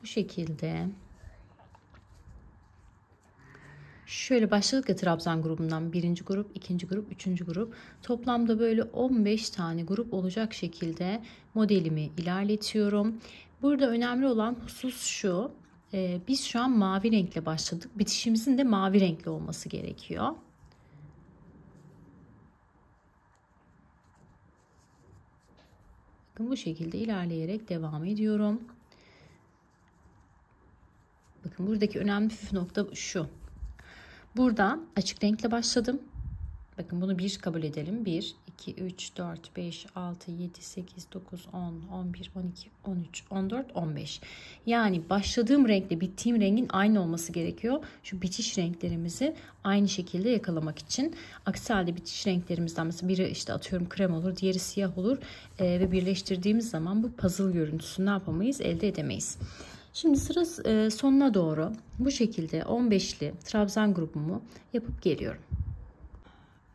Speaker 1: Bu şekilde şöyle başladık ya trabzan grubundan birinci grup, ikinci grup, üçüncü grup. Toplamda böyle 15 tane grup olacak şekilde modelimi ilerletiyorum. Burada önemli olan husus şu. Biz şu an mavi renkle başladık. Bitişimizin de mavi renkli olması gerekiyor. Bakın bu şekilde ilerleyerek devam ediyorum. Bakın buradaki önemli püf nokta şu. Burada açık renkle başladım. Bakın bunu 1 kabul edelim. 1, 2, 3, 4, 5, 6, 7, 8, 9, 10, 11, 12, 13, 14, 15. Yani başladığım renkle bittiğim rengin aynı olması gerekiyor. Şu bitiş renklerimizi aynı şekilde yakalamak için. Aksi halde bitiş renklerimizden mesela biri işte atıyorum krem olur, diğeri siyah olur ve birleştirdiğimiz zaman bu puzzle görüntüsünü ne yapamayız? Elde edemeyiz. Şimdi sıra sonuna doğru bu şekilde 15'li trabzan grubumu yapıp geliyorum.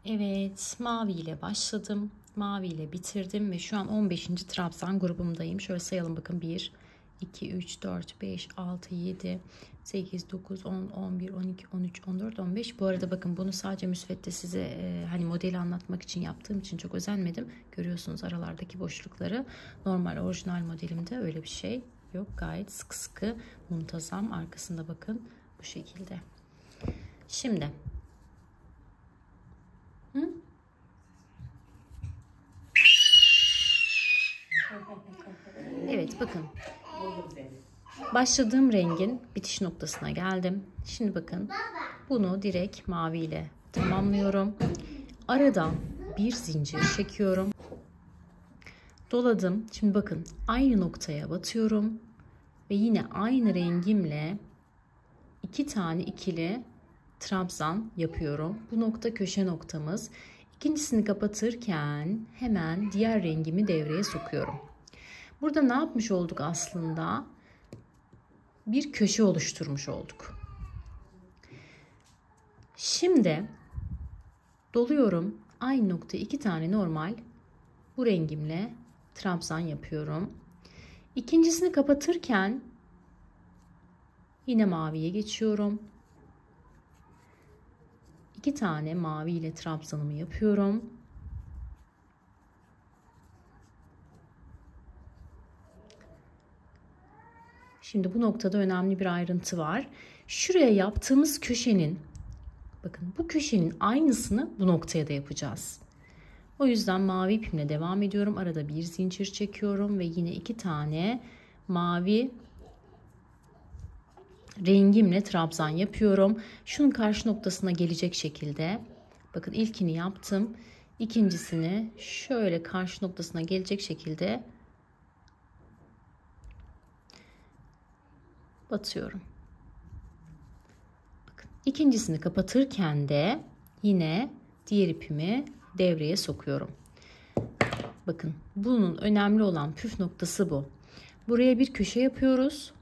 Speaker 1: Evet, mavi ile başladım. Mavi ile bitirdim ve şu an 15. trabzan grubumdayım. Şöyle sayalım bakın 1, 2, 3, 4, 5, 6, 7, 8, 9, 10, 11, 12, 13, 14, 15. Bu arada bakın bunu sadece müsvedde size hani modeli anlatmak için yaptığım için çok özenmedim. Görüyorsunuz aralardaki boşlukları. Normal orijinal modelimde öyle bir şey yok. Gayet sıkı sıkı muntazam. Arkasında bakın bu şekilde. Şimdi evet bakın. Başladığım rengin bitiş noktasına geldim. Şimdi bakın bunu direkt mavi ile tamamlıyorum. Arada bir zincir çekiyorum. Doladım. Şimdi bakın aynı noktaya batıyorum ve yine aynı rengimle 2 tane ikili trabzan yapıyorum. Bu nokta köşe noktamız. İkincisini kapatırken hemen diğer rengimi devreye sokuyorum. Burada ne yapmış olduk aslında? Bir köşe oluşturmuş olduk. Şimdi doluyorum. Aynı noktaya 2 tane normal bu rengimle trabzan yapıyorum. İkincisini kapatırken yine maviye geçiyorum. 2 tane mavi ile trabzanımı yapıyorum. Şimdi bu noktada önemli bir ayrıntı var. Şuraya yaptığımız köşenin, bakın bu köşenin aynısını bu noktaya da yapacağız. O yüzden mavi ipimle devam ediyorum. Arada bir zincir çekiyorum ve yine 2 tane mavi rengimle trabzan yapıyorum. Şunun karşı noktasına gelecek şekilde. Bakın ilkini yaptım. İkincisini şöyle karşı noktasına gelecek şekilde batıyorum. Bakın ikincisini kapatırken de yine diğer ipimi devreye sokuyorum. Bakın bunun önemli olan püf noktası bu. Buraya bir köşe yapıyoruz.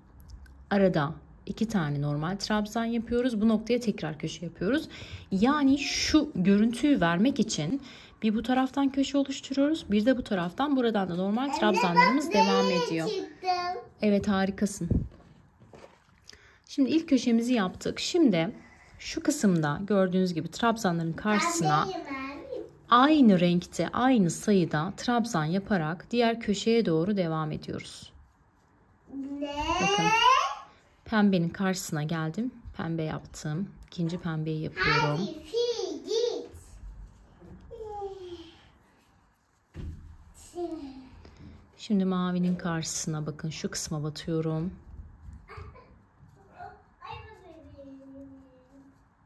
Speaker 1: Arada 2 tane normal trabzan yapıyoruz. Bu noktaya tekrar köşe yapıyoruz. Yani şu görüntüyü vermek için bir bu taraftan köşe oluşturuyoruz. Bir de bu taraftan, buradan da normal trabzanlarımız devam ediyor. Evet, harikasın. Şimdi ilk köşemizi yaptık. Şimdi şu kısımda gördüğünüz gibi trabzanların karşısına aynı renkte, aynı sayıda trabzan yaparak diğer köşeye doğru devam ediyoruz. Bakın. Pembenin karşısına geldim. Pembe yaptım. İkinci pembeyi yapıyorum. Şimdi mavinin karşısına bakın, şu kısma batıyorum.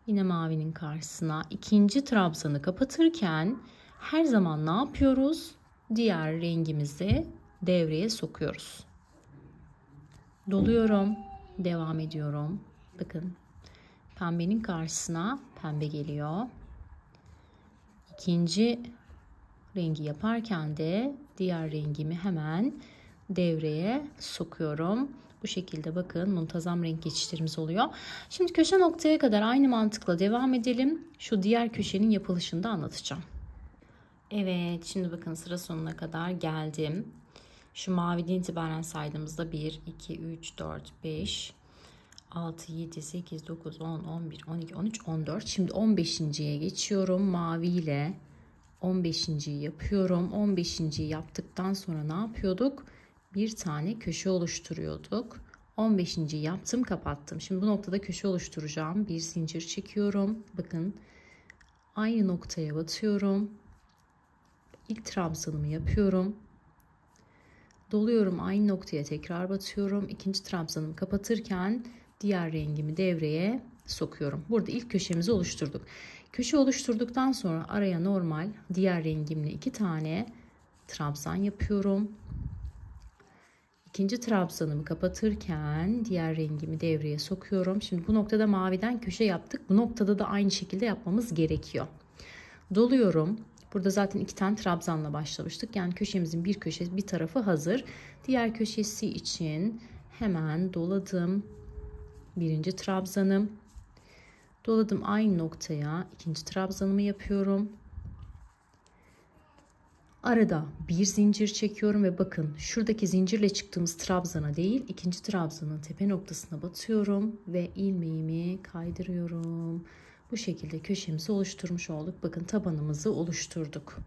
Speaker 1: Yine mavinin karşısına ikinci trabzanı kapatırken her zaman ne yapıyoruz? Diğer rengimizi devreye sokuyoruz. Doluyorum. Devam ediyorum. Bakın pembenin karşısına pembe geliyor. İkinci rengi yaparken de diğer rengimi hemen devreye sokuyorum. Bu şekilde bakın muntazam renk geçişlerimiz oluyor. Şimdi köşe noktaya kadar aynı mantıkla devam edelim. Şu diğer köşenin yapılışını da anlatacağım. Evet, şimdi bakın sıra sonuna kadar geldim. Şu maviden itibaren saydığımızda 1, 2, 3, 4, 5, 6, 7, 8, 9, 10, 11, 12, 13, 14. Şimdi 15.'ye geçiyorum. Mavi ile 15.'yi yapıyorum. 15.'yi yaptıktan sonra ne yapıyorduk? Bir tane köşe oluşturuyorduk. 15.'yi yaptım, kapattım. Şimdi bu noktada köşe oluşturacağım. Bir zincir çekiyorum. Bakın aynı noktaya batıyorum. İlk trabzanımı yapıyorum. Doluyorum, aynı noktaya tekrar batıyorum. İkinci trabzanımı kapatırken diğer rengimi devreye sokuyorum. Burada ilk köşemizi oluşturduk. Köşe oluşturduktan sonra araya normal diğer rengimle 2 tane trabzan yapıyorum. İkinci trabzanımı kapatırken diğer rengimi devreye sokuyorum. Şimdi bu noktada maviden köşe yaptık. Bu noktada da aynı şekilde yapmamız gerekiyor. Doluyorum. Burada zaten 2 tane trabzanla başlamıştık. Yani köşemizin bir köşesi, bir tarafı hazır. Diğer köşesi için hemen doladım. Birinci trabzanım. Doladım aynı noktaya. İkinci trabzanımı yapıyorum. Arada bir zincir çekiyorum ve bakın şuradaki zincirle çıktığımız trabzana değil, ikinci trabzanın tepe noktasına batıyorum ve ilmeğimi kaydırıyorum. Bu şekilde köşemizi oluşturmuş olduk. Bakın tabanımızı oluşturduk.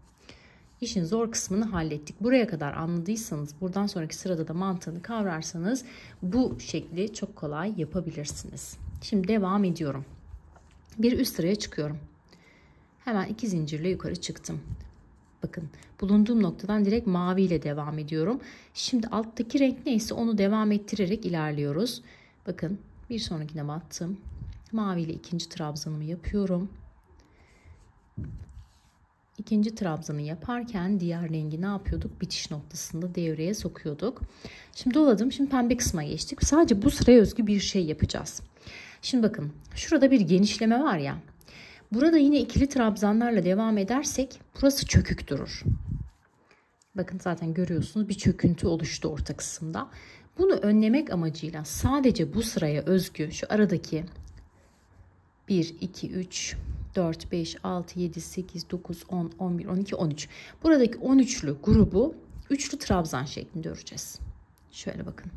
Speaker 1: İşin zor kısmını hallettik. Buraya kadar anladıysanız, buradan sonraki sırada da mantığını kavrarsanız bu şekli çok kolay yapabilirsiniz. Şimdi devam ediyorum. Bir üst sıraya çıkıyorum. Hemen 2 zincirle yukarı çıktım. Bakın bulunduğum noktadan direkt mavi ile devam ediyorum. Şimdi alttaki renk neyse onu devam ettirerek ilerliyoruz. Bakın bir sonrakine battım. Mavi ile ikinci trabzanımı yapıyorum. İkinci trabzanı yaparken diğer rengi ne yapıyorduk? Bitiş noktasında devreye sokuyorduk. Şimdi doladım. Şimdi pembe kısma geçtik. Sadece bu sıraya özgü bir şey yapacağız. Şimdi bakın şurada bir genişleme var ya. Burada yine ikili trabzanlarla devam edersek burası çökük durur. Bakın zaten görüyorsunuz bir çöküntü oluştu orta kısımda. Bunu önlemek amacıyla sadece bu sıraya özgü şu aradaki 1, 2, 3, 4, 5, 6, 7, 8, 9, 10, 11, 12, 13. Buradaki 13'lü grubu üçlü trabzan şeklinde öreceğiz. Şöyle bakın.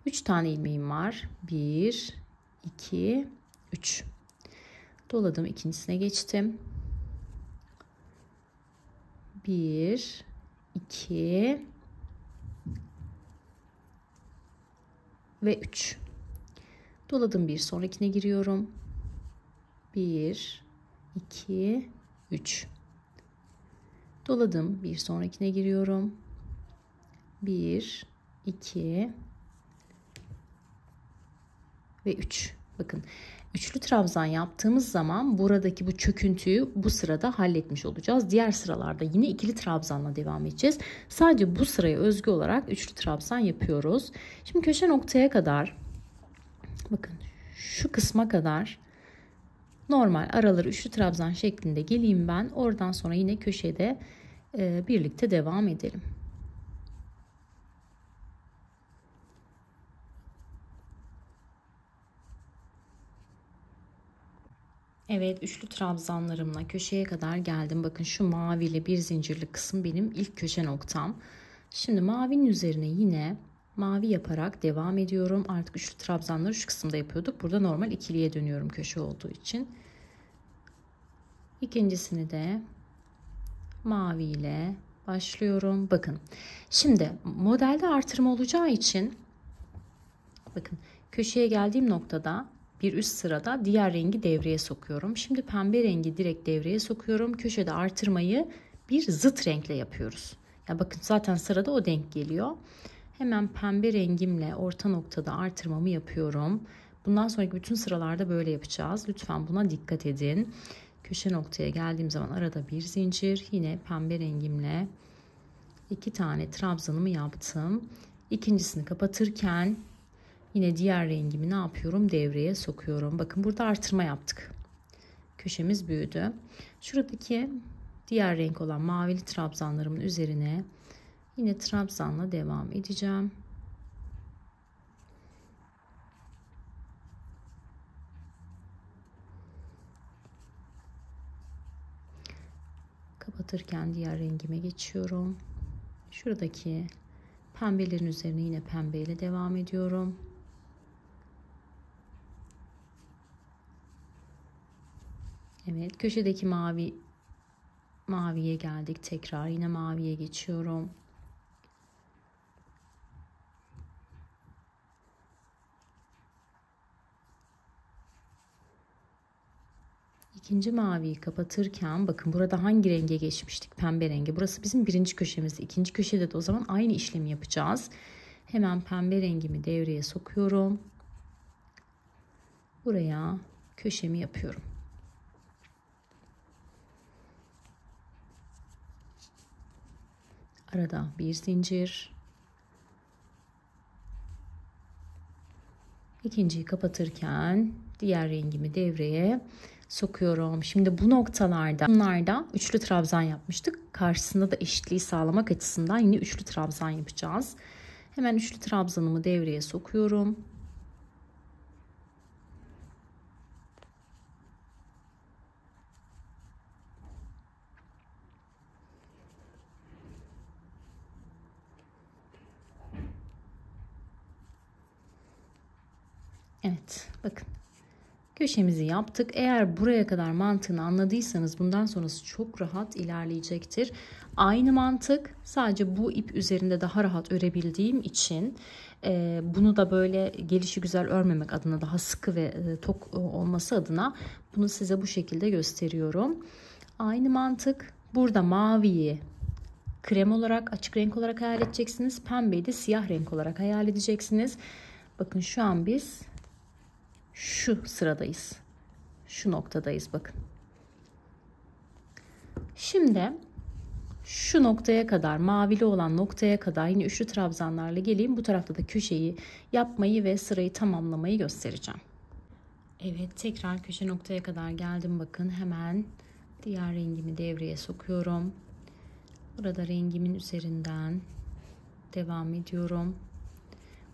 Speaker 1: 3 tane ilmeğim var. 1, 2, 3. Doladım. İkincisine geçtim. 1, 2 ve 3. Doladım. Bir sonrakine giriyorum. 1, 2, 3. Doladım. Bir sonrakine giriyorum. 1, 2 ve 3. Bakın üçlü trabzan yaptığımız zaman buradaki bu çöküntüyü bu sırada halletmiş olacağız. Diğer sıralarda yine ikili trabzanla devam edeceğiz. Sadece bu sıraya özgü olarak üçlü trabzan yapıyoruz. Şimdi köşe noktaya kadar bakın şu kısma kadar normal araları üçlü trabzan şeklinde geleyim ben. Oradan sonra yine köşede birlikte devam edelim. Evet, üçlü trabzanlarımla köşeye kadar geldim. Bakın şu maviyle bir zincirli kısım benim ilk köşe noktam. Şimdi mavinin üzerine yine mavi yaparak devam ediyorum. Artık üçlü trabzanları şu kısımda yapıyorduk. Burada normal ikiliye dönüyorum köşe olduğu için. İkincisini de mavi ile başlıyorum. Bakın şimdi modelde artırma olacağı için bakın köşeye geldiğim noktada bir üst sırada diğer rengi devreye sokuyorum. Şimdi pembe rengi direkt devreye sokuyorum. Köşede artırmayı bir zıt renkle yapıyoruz. Ya bakın zaten sırada o denk geliyor. Hemen pembe rengimle orta noktada artırmamı yapıyorum. Bundan sonraki bütün sıralarda böyle yapacağız. Lütfen buna dikkat edin. Köşe noktaya geldiğim zaman arada bir zincir. Yine pembe rengimle 2 tane trabzanımı yaptım. İkincisini kapatırken yine diğer rengimi ne yapıyorum? Devreye sokuyorum. Bakın burada artırma yaptık. Köşemiz büyüdü. Şuradaki diğer renk olan mavili trabzanlarımın üzerine yine trabzanla devam edeceğim. Kapatırken diğer rengime geçiyorum. Şuradaki pembelerin üzerine yine pembeyle devam ediyorum. Evet, köşedeki maviye geldik. Tekrar yine maviye geçiyorum. İkinci maviyi kapatırken bakın burada hangi renge geçmiştik? Pembe rengi. Burası bizim birinci köşemiz. İkinci köşede de o zaman aynı işlemi yapacağız. Hemen pembe rengimi devreye sokuyorum. Buraya köşemi yapıyorum. Arada bir zincir. İkinciyi kapatırken diğer rengimi devreye sokuyorum. Şimdi bu noktalarda bunlarda üçlü trabzan yapmıştık. Karşısında da eşitliği sağlamak açısından yine üçlü trabzan yapacağız. Hemen üçlü trabzanımı devreye sokuyorum. Evet, bakın. Köşemizi yaptık. Eğer buraya kadar mantığını anladıysanız bundan sonrası çok rahat ilerleyecektir. Aynı mantık, sadece bu ip üzerinde daha rahat örebildiğim için bunu da böyle gelişigüzel örmemek adına, daha sıkı ve tok olması adına bunu size bu şekilde gösteriyorum. Aynı mantık. Burada maviyi krem olarak, açık renk olarak hayal edeceksiniz. Pembeyi de siyah renk olarak hayal edeceksiniz. Bakın şu an biz şu sıradayız. Şu noktadayız bakın. Şimdi şu noktaya kadar, mavili olan noktaya kadar yine üçlü trabzanlarla geleyim. Bu tarafta da köşeyi yapmayı ve sırayı tamamlamayı göstereceğim. Evet, tekrar köşe noktaya kadar geldim. Bakın hemen diğer rengimi devreye sokuyorum. Burada rengimin üzerinden devam ediyorum.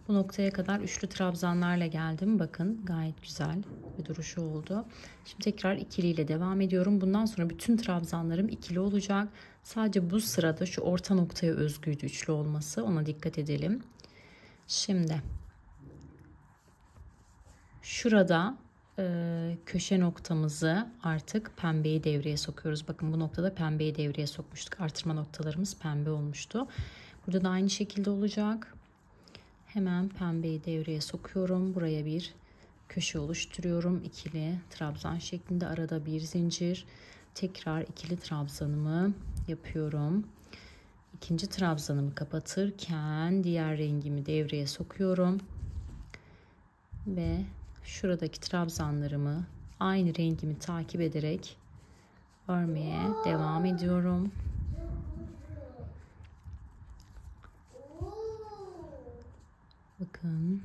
Speaker 1: Bu noktaya kadar üçlü trabzanlarla geldim. Bakın gayet güzel bir duruşu oldu. Şimdi tekrar ikiliyle devam ediyorum. Bundan sonra bütün trabzanlarım ikili olacak. Sadece bu sırada şu orta noktaya özgüydü üçlü olması. Ona dikkat edelim. Şimdi şurada köşe noktamızı artık pembeyi devreye sokuyoruz. Bakın bu noktada pembeyi devreye sokmuştuk. Artırma noktalarımız pembe olmuştu. Burada da aynı şekilde olacak. Hemen pembeyi devreye sokuyorum. Buraya bir köşe oluşturuyorum. İkili trabzan şeklinde, arada bir zincir. Tekrar ikili trabzanımı yapıyorum. İkinci trabzanımı kapatırken diğer rengimi devreye sokuyorum. Ve şuradaki trabzanlarımı aynı rengimi takip ederek örmeye devam ediyorum. Bakın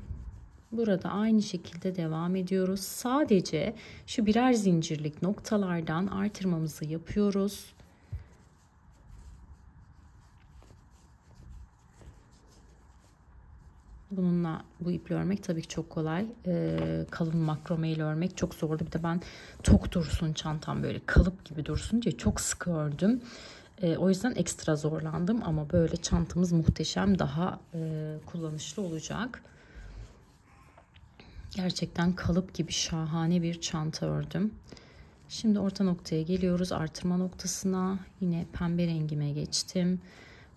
Speaker 1: burada aynı şekilde devam ediyoruz. Sadece şu birer zincirlik noktalardan artırmamızı yapıyoruz. Bununla bu iple örmek tabii ki çok kolay. Kalın makrome ile örmek çok zordu. Bir de ben tok dursun çantam, böyle kalıp gibi dursun diye çok sıkı ördüm. O yüzden ekstra zorlandım ama böyle çantamız muhteşem, daha kullanışlı olacak. Gerçekten kalıp gibi şahane bir çanta ördüm. Şimdi orta noktaya geliyoruz. Artırma noktasına yine pembe rengime geçtim.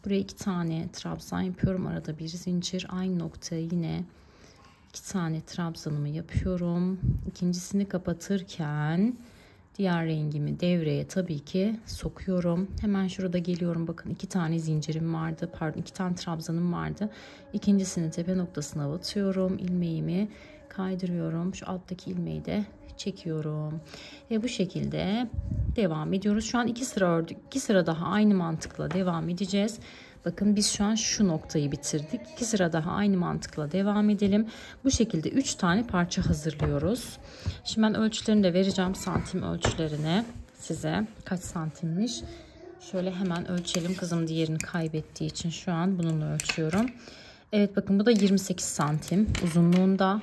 Speaker 1: Buraya 2 tane trabzan yapıyorum. Arada bir zincir. Aynı noktaya yine 2 tane trabzanımı yapıyorum. İkincisini kapatırken diğer rengimi devreye tabii ki sokuyorum. Hemen şurada geliyorum. Bakın 2 tane zincirim vardı. Pardon, 2 tane trabzanım vardı. İkincisini tepe noktasına batıyorum. İlmeğimi kaydırıyorum. Şu alttaki ilmeği de çekiyorum. Ve bu şekilde devam ediyoruz. Şu an 2 sıra ördük. 2 sıra daha aynı mantıkla devam edeceğiz. Bakın biz şu an şu noktayı bitirdik. 2 sıra daha aynı mantıkla devam edelim. Bu şekilde 3 tane parça hazırlıyoruz. Şimdi ben ölçülerini de vereceğim, santim ölçülerini size. Kaç santimmiş? Şöyle hemen ölçelim. Kızım diğerini kaybettiği için şu an bununla ölçüyorum. Evet, bakın bu da 28 santim uzunluğunda.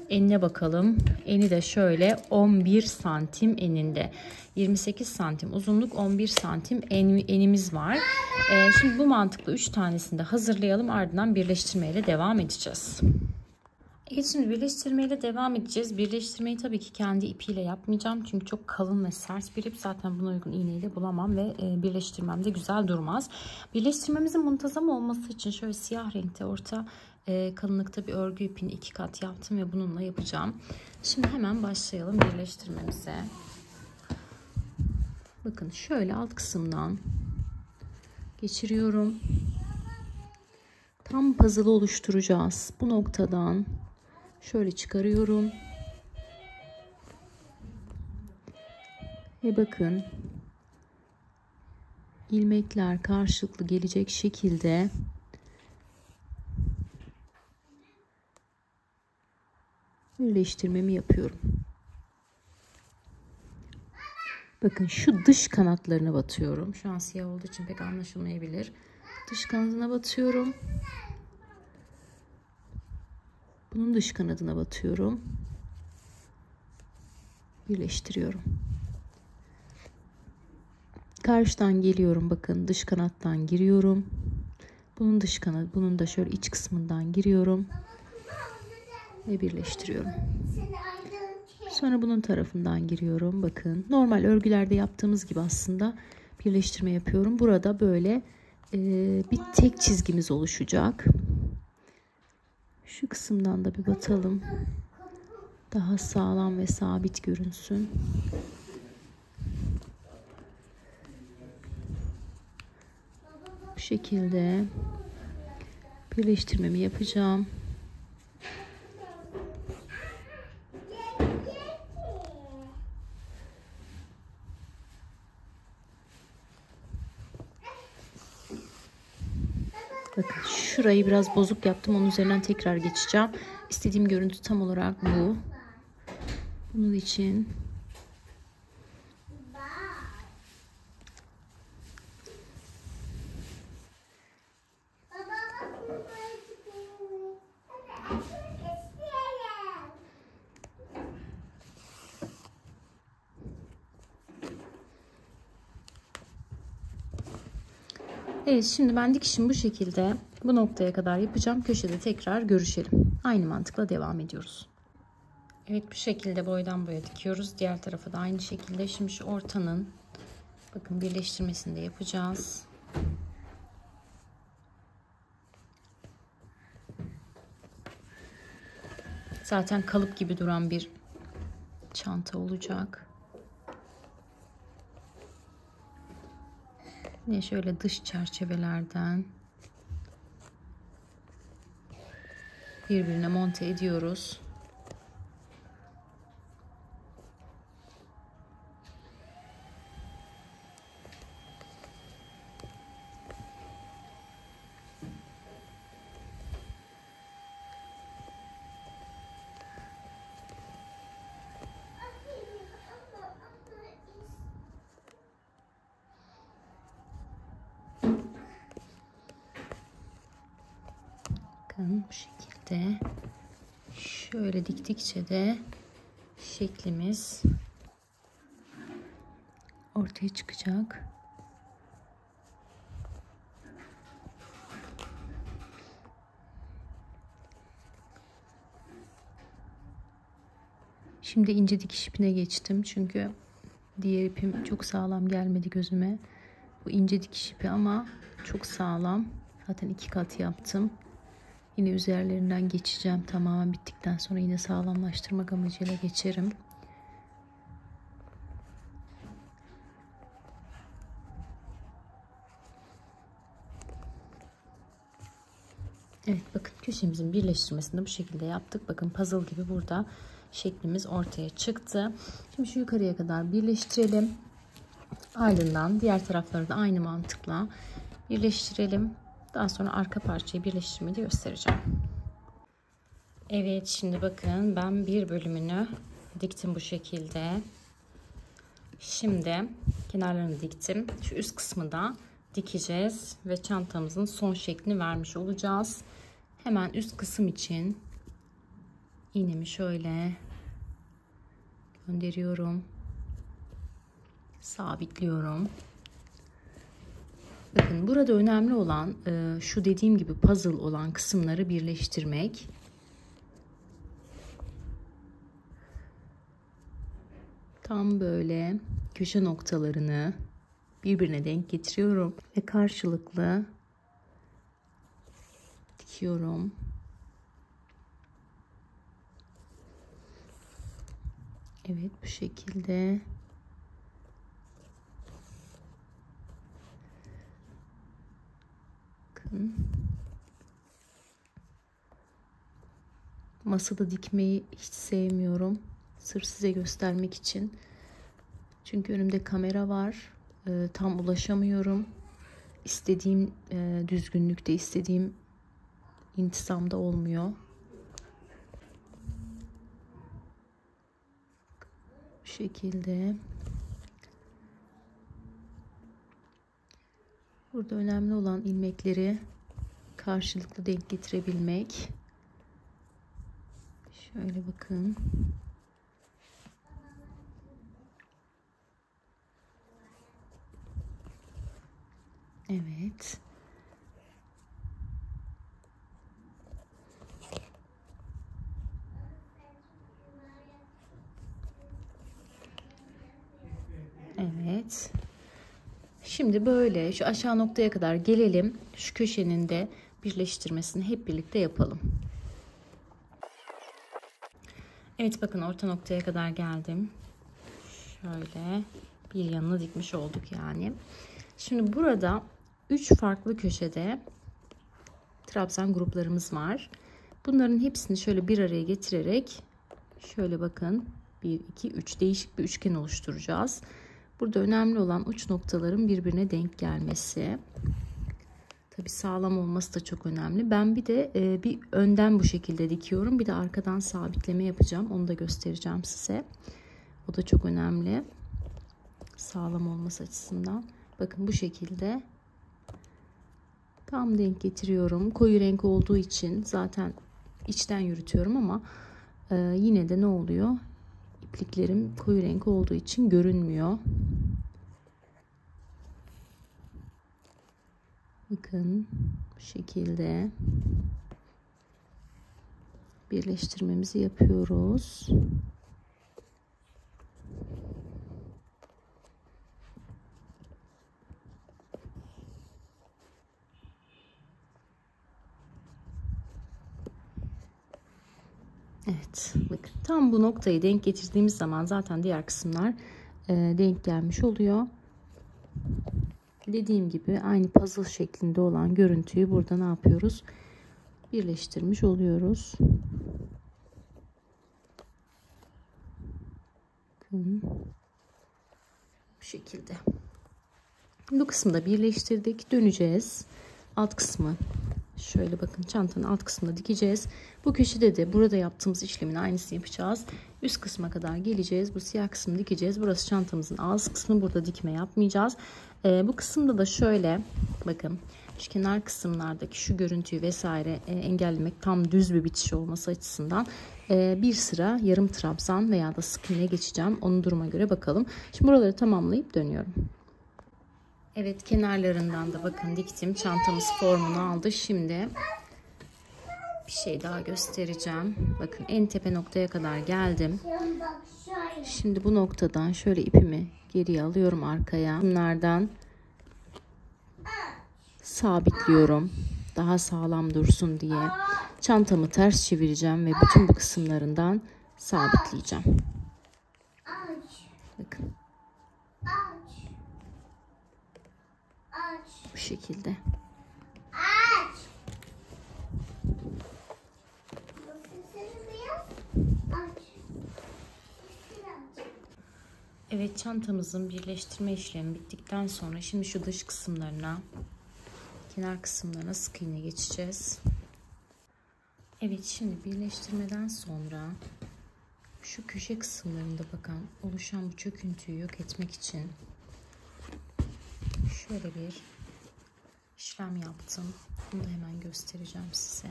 Speaker 1: Enine bakalım. Eni de şöyle 11 santim eninde. 28 santim uzunluk, 11 santim enimiz var. Şimdi bu mantıkla 3 tanesini de hazırlayalım. Ardından birleştirmeyle devam edeceğiz. Evet, şimdi birleştirmeyle devam edeceğiz. Birleştirmeyi tabii ki kendi ipiyle yapmayacağım. Çünkü çok kalın ve sert bir ip. Zaten buna uygun iğneyle bulamam ve birleştirmem de güzel durmaz. Birleştirmemizin muntazam olması için şöyle siyah renkte orta kalınlıkta bir örgü ipini 2 kat yaptım ve bununla yapacağım. Şimdi hemen başlayalım birleştirmemize. Bakın şöyle alt kısımdan geçiriyorum. Tam puzzle oluşturacağız. Bu noktadan şöyle çıkarıyorum. Ve bakın ilmekler karşılıklı gelecek şekilde birleştirmemi yapıyorum. Bakın şu dış kanatlarına batıyorum. Şu an siyah olduğu için pek anlaşılmayabilir. Dış kanadına batıyorum. Bunun dış kanadına batıyorum. Birleştiriyorum. Karşıdan geliyorum. Bakın dış kanattan giriyorum. Bunun dış kanadı, bunun da şöyle iç kısmından giriyorum. Ve birleştiriyorum. Sonra bunun tarafından giriyorum. Bakın normal örgülerde yaptığımız gibi aslında birleştirme yapıyorum. Burada böyle bir tek çizgimiz oluşacak. Şu kısımdan da bir batalım. Daha sağlam ve sabit görünsün. Bu şekilde birleştirmemi yapacağım. Bakın şurayı biraz bozuk yaptım. Onun üzerinden tekrar geçeceğim. İstediğim görüntü tam olarak bu. Bunun için evet, şimdi ben dikişimi bu şekilde bu noktaya kadar yapacağım. Köşede tekrar görüşelim. Aynı mantıkla devam ediyoruz. Evet, bu şekilde boydan boya dikiyoruz. Diğer tarafa da aynı şekilde. Şimdi şu ortanın bakın birleştirmesini de yapacağız. Zaten kalıp gibi duran bir çanta olacak. Yine şöyle dış çerçevelerden birbirine monte ediyoruz. Bakın bu şekilde şöyle diktikçe de şeklimiz ortaya çıkacak. Şimdi ince dikiş ipine geçtim. Çünkü diğer ipim çok sağlam gelmedi gözüme. Bu ince dikiş ipi ama çok sağlam. Zaten 2 kat yaptım. Yine üzerlerinden geçeceğim. Tamamen bittikten sonra yine sağlamlaştırmak amacıyla geçerim. Evet, bakın köşemizin birleştirmesini bu şekilde yaptık. Bakın puzzle gibi burada şeklimiz ortaya çıktı. Şimdi şu yukarıya kadar birleştirelim. Ardından diğer tarafları da aynı mantıkla birleştirelim. Daha sonra arka parçayı birleştirmeyi göstereceğim. Evet, şimdi bakın ben bir bölümünü diktim bu şekilde. Şimdi kenarlarını diktim. Şu üst kısmı da dikeceğiz ve çantamızın son şeklini vermiş olacağız. Hemen üst kısım için iğnemi şöyle gönderiyorum. Sabitliyorum. Bakın burada önemli olan şu dediğim gibi puzzle olan kısımları birleştirmek. Tam böyle köşe noktalarını birbirine denk getiriyorum ve karşılıklı dikiyorum. Evet, bu şekilde. Bakın. Masada dikmeyi hiç sevmiyorum. Sırf size göstermek için. Çünkü önümde kamera var. Tam ulaşamıyorum. İstediğim düzgünlükte, istediğim intizamda olmuyor. Bu şekilde. Burada önemli olan ilmekleri karşılıklı denk getirebilmek. Şöyle bakın. Evet. Evet. Şimdi böyle şu aşağı noktaya kadar gelelim. Şu köşenin de birleştirmesini hep birlikte yapalım. Evet, bakın orta noktaya kadar geldim. Şöyle bir yanına dikmiş olduk yani. Şimdi burada 3 farklı köşede trabzan gruplarımız var. Bunların hepsini şöyle bir araya getirerek şöyle bakın 1, 2, 3 değişik bir üçgen oluşturacağız. Burada önemli olan uç noktaların birbirine denk gelmesi. Tabii sağlam olması da çok önemli. Ben bir de bir önden bu şekilde dikiyorum. Bir de arkadan sabitleme yapacağım. Onu da göstereceğim size. O da çok önemli. Sağlam olması açısından. Bakın bu şekilde tam denk getiriyorum. Koyu renk olduğu için zaten içten yürütüyorum ama yine de ne oluyor? İpliklerim koyu renk olduğu için görünmüyor. Bakın bu şekilde birleştirmemizi yapıyoruz. Evet, bakın tam bu noktayı denk getirdiğimiz zaman zaten diğer kısımlar denk gelmiş oluyor. Dediğim gibi aynı puzzle şeklinde olan görüntüyü burada ne yapıyoruz? Birleştirmiş oluyoruz. Bakın bu şekilde. Bu kısmı da birleştirdik. Döneceğiz. Alt kısmı şöyle bakın çantanın alt kısmına dikeceğiz. Bu köşede de burada yaptığımız işlemin aynısını yapacağız. Üst kısma kadar geleceğiz. Bu siyah kısmı dikeceğiz. Burası çantamızın ağız kısmı. Burada dikme yapmayacağız. Bu kısımda da şöyle bakın şu kenar kısımlardaki şu görüntüyü vesaire engellemek, tam düz bir bitiş olması açısından bir sıra yarım trabzan veya da sık iğne geçeceğim. Onun duruma göre bakalım. Şimdi buraları tamamlayıp dönüyorum. Evet, kenarlarından da bakın diktim. Çantamız formunu aldı. Şimdi bir şey daha göstereceğim. Bakın en tepe noktaya kadar geldim. Şimdi bu noktadan şöyle ipimi geriye alıyorum arkaya. Bunlardan sabitliyorum. Daha sağlam dursun diye. Çantamı ters çevireceğim ve bütün bu kısımlarından sabitleyeceğim. Bakın. Bu şekilde. Evet, çantamızın birleştirme işlemi bittikten sonra şimdi şu dış kısımlarına, kenar kısımlarına sık iğne geçeceğiz. Evet, şimdi birleştirmeden sonra şu köşe kısımlarında bakın oluşan bu çöküntüyü yok etmek için şöyle bir işlem yaptım. Bunu da hemen göstereceğim size.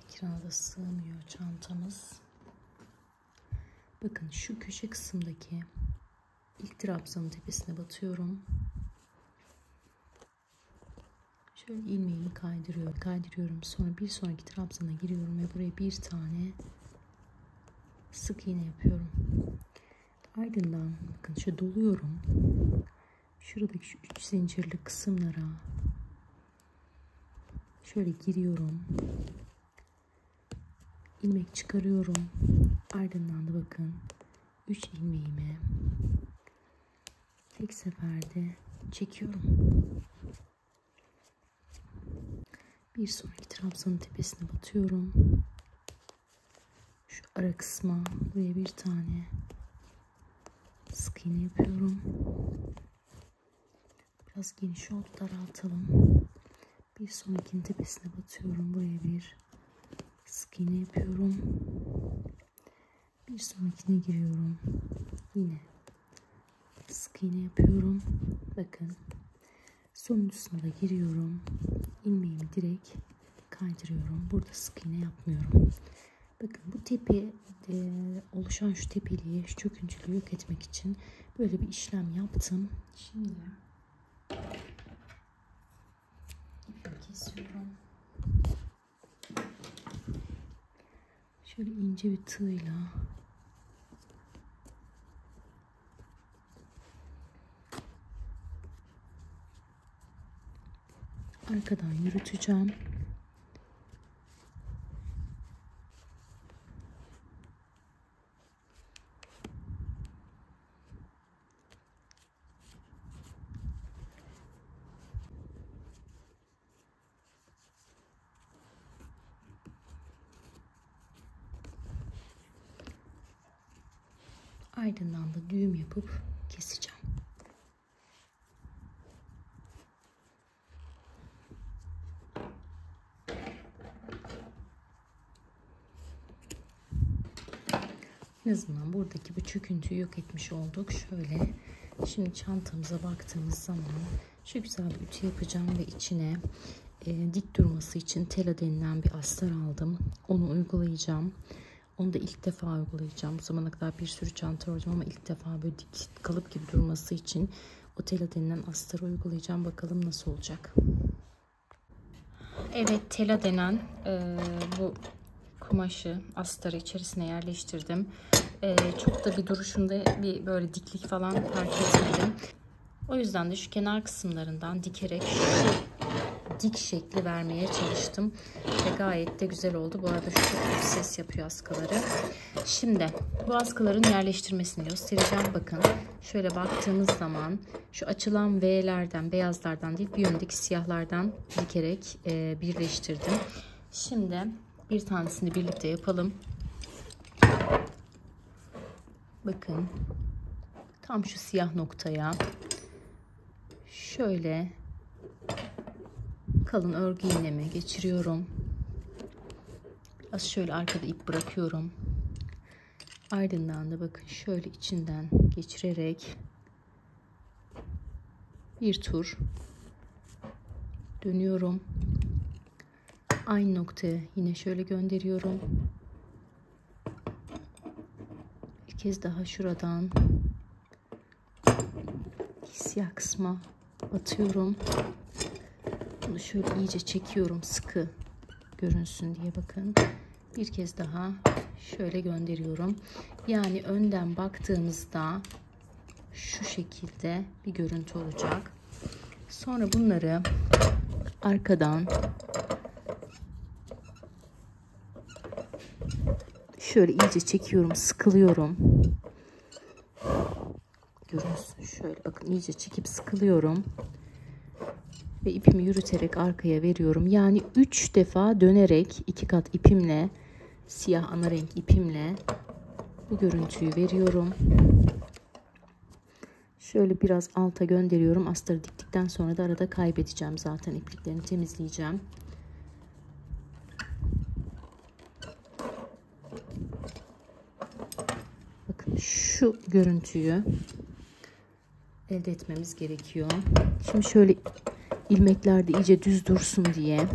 Speaker 1: Ekrana da sığmıyor çantamız. Bakın şu köşe kısımdaki ilk trabzanın tepesine batıyorum. Şöyle ilmeğimi kaydırıyorum. Sonra bir sonraki trabzana giriyorum ve buraya bir tane sık iğne yapıyorum. Ardından bakın şu doluyorum. Şuradaki şu 3 zincirli kısımlara şöyle giriyorum. İlmek çıkarıyorum. Ardından da bakın 3 ilmeğimi tek seferde çekiyorum. Bir sonraki trabzanın tepesine batıyorum. Şu ara kısma buraya bir tane sık iğne yapıyorum. Biraz geniş oldu, daraltalım. Bir sonrakinin tepesine batıyorum. Buraya bir sık iğne yapıyorum. Bir sonrakine giriyorum. Yine sık iğne yapıyorum. Bakın sonuncusuna da giriyorum. İlmeğimi direkt kaydırıyorum. Burada sık iğne yapmıyorum. Bakın bu tepe oluşan şu tepeliği, şu çöküntülüğü yok etmek için böyle bir işlem yaptım. Şimdi ipimi kesiyorum. Şöyle ince bir tığla arkadan yürüteceğim. Ardından da düğüm yapıp keseceğim. En azından buradaki bu çöküntüyü yok etmiş olduk. Şöyle şimdi çantamıza baktığımız zaman şu güzel bir ütü yapacağım ve içine dik durması için tela denilen bir astar aldım. Onu uygulayacağım. Onu da ilk defa uygulayacağım. Bu zamana kadar bir sürü çanta ördüm ama ilk defa böyle dik kalıp gibi durması için o tela denilen astarı uygulayacağım. Bakalım nasıl olacak. Evet, tela denen bu kumaşı astarı içerisine yerleştirdim. Çok da bir duruşunda bir böyle diklik falan fark etmedim. O yüzden de şu kenar kısımlarından dikerek şu dik şekli vermeye çalıştım. Ve gayet de güzel oldu. Bu arada şu çok ses yapıyor askıları. Şimdi bu askıların yerleştirmesini göstereceğim. Bakın şöyle baktığımız zaman şu açılan V'lerden, beyazlardan değil bir yöndeki siyahlardan dikerek birleştirdim. Şimdi bir tanesini birlikte yapalım. Bakın tam şu siyah noktaya şöyle kalın örgü iğnemi geçiriyorum. Az şöyle arkada ip bırakıyorum. Ardından da bakın şöyle içinden geçirerek bir tur dönüyorum. Aynı noktaya yine şöyle gönderiyorum. Bir kez daha şuradan siyah kısma batıyorum. Bunu şöyle iyice çekiyorum sıkı görünsün diye bakın. Bir kez daha şöyle gönderiyorum. Yani önden baktığımızda şu şekilde bir görüntü olacak. Sonra bunları arkadan şöyle iyice çekiyorum, sıkılıyorum. Görünsün şöyle bakın iyice çekip sıkılıyorum. Ve ipimi yürüterek arkaya veriyorum. Yani 3 defa dönerek 2 kat ipimle, siyah ana renk ipimle bu görüntüyü veriyorum. Şöyle biraz alta gönderiyorum. Astarı diktikten sonra da arada kaybedeceğim zaten. İpliklerini temizleyeceğim. Bakın şu görüntüyü elde etmemiz gerekiyor. Şimdi şöyle ilmekler de iyice düz dursun diye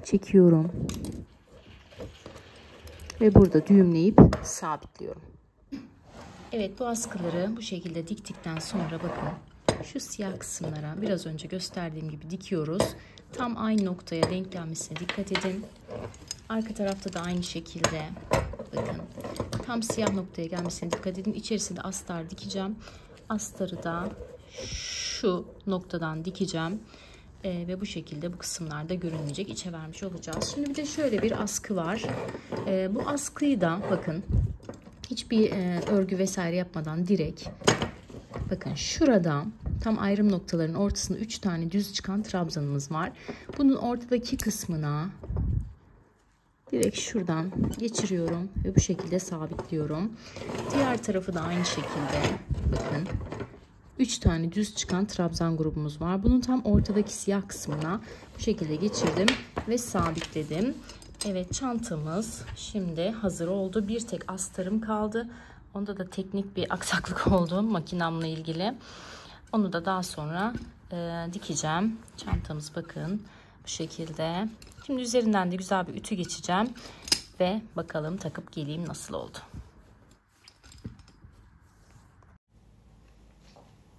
Speaker 1: çekiyorum. Ve burada düğümleyip sabitliyorum. Evet, bu askıları bu şekilde diktikten sonra bakın şu siyah kısımlara biraz önce gösterdiğim gibi dikiyoruz. Tam aynı noktaya denk gelmesine dikkat edin. Arka tarafta da aynı şekilde bakın tam siyah noktaya gelmesine dikkat edin. İçerisinde astar dikeceğim. Astarı da şu noktadan dikeceğim. Ve bu şekilde bu kısımlarda görünmeyecek, içe vermiş olacağız. Şimdi bir de şöyle bir askı var. Bu askıyı da bakın hiçbir örgü vesaire yapmadan direkt bakın şurada tam ayrım noktalarının ortasında 3 tane düz çıkan trabzanımız var. Bunun ortadaki kısmına direkt şuradan geçiriyorum ve bu şekilde sabitliyorum. Diğer tarafı da aynı şekilde bakın 3 tane düz çıkan trabzan grubumuz var. Bunun tam ortadaki siyah kısmına bu şekilde geçirdim ve sabitledim. Evet, çantamız şimdi hazır oldu. Bir tek astarım kaldı. Onda da teknik bir aksaklık oldu makinamla ilgili. Onu da daha sonra dikeceğim. Çantamız bakın bu şekilde. Şimdi üzerinden de güzel bir ütü geçeceğim. Ve bakalım takıp geleyim nasıl oldu.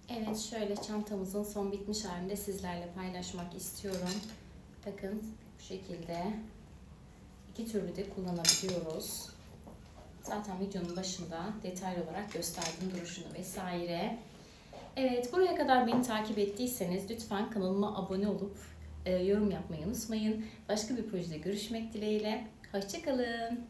Speaker 1: Evet, şöyle çantamızın son bitmiş halini de sizlerle paylaşmak istiyorum. Bakın bu şekilde iki türlü de kullanabiliyoruz. Zaten videonun başında detaylı olarak gösterdim duruşunu vesaire. Evet, buraya kadar beni takip ettiyseniz lütfen kanalıma abone olup yorum yapmayı unutmayın. Başka bir projede görüşmek dileğiyle. Hoşça kalın.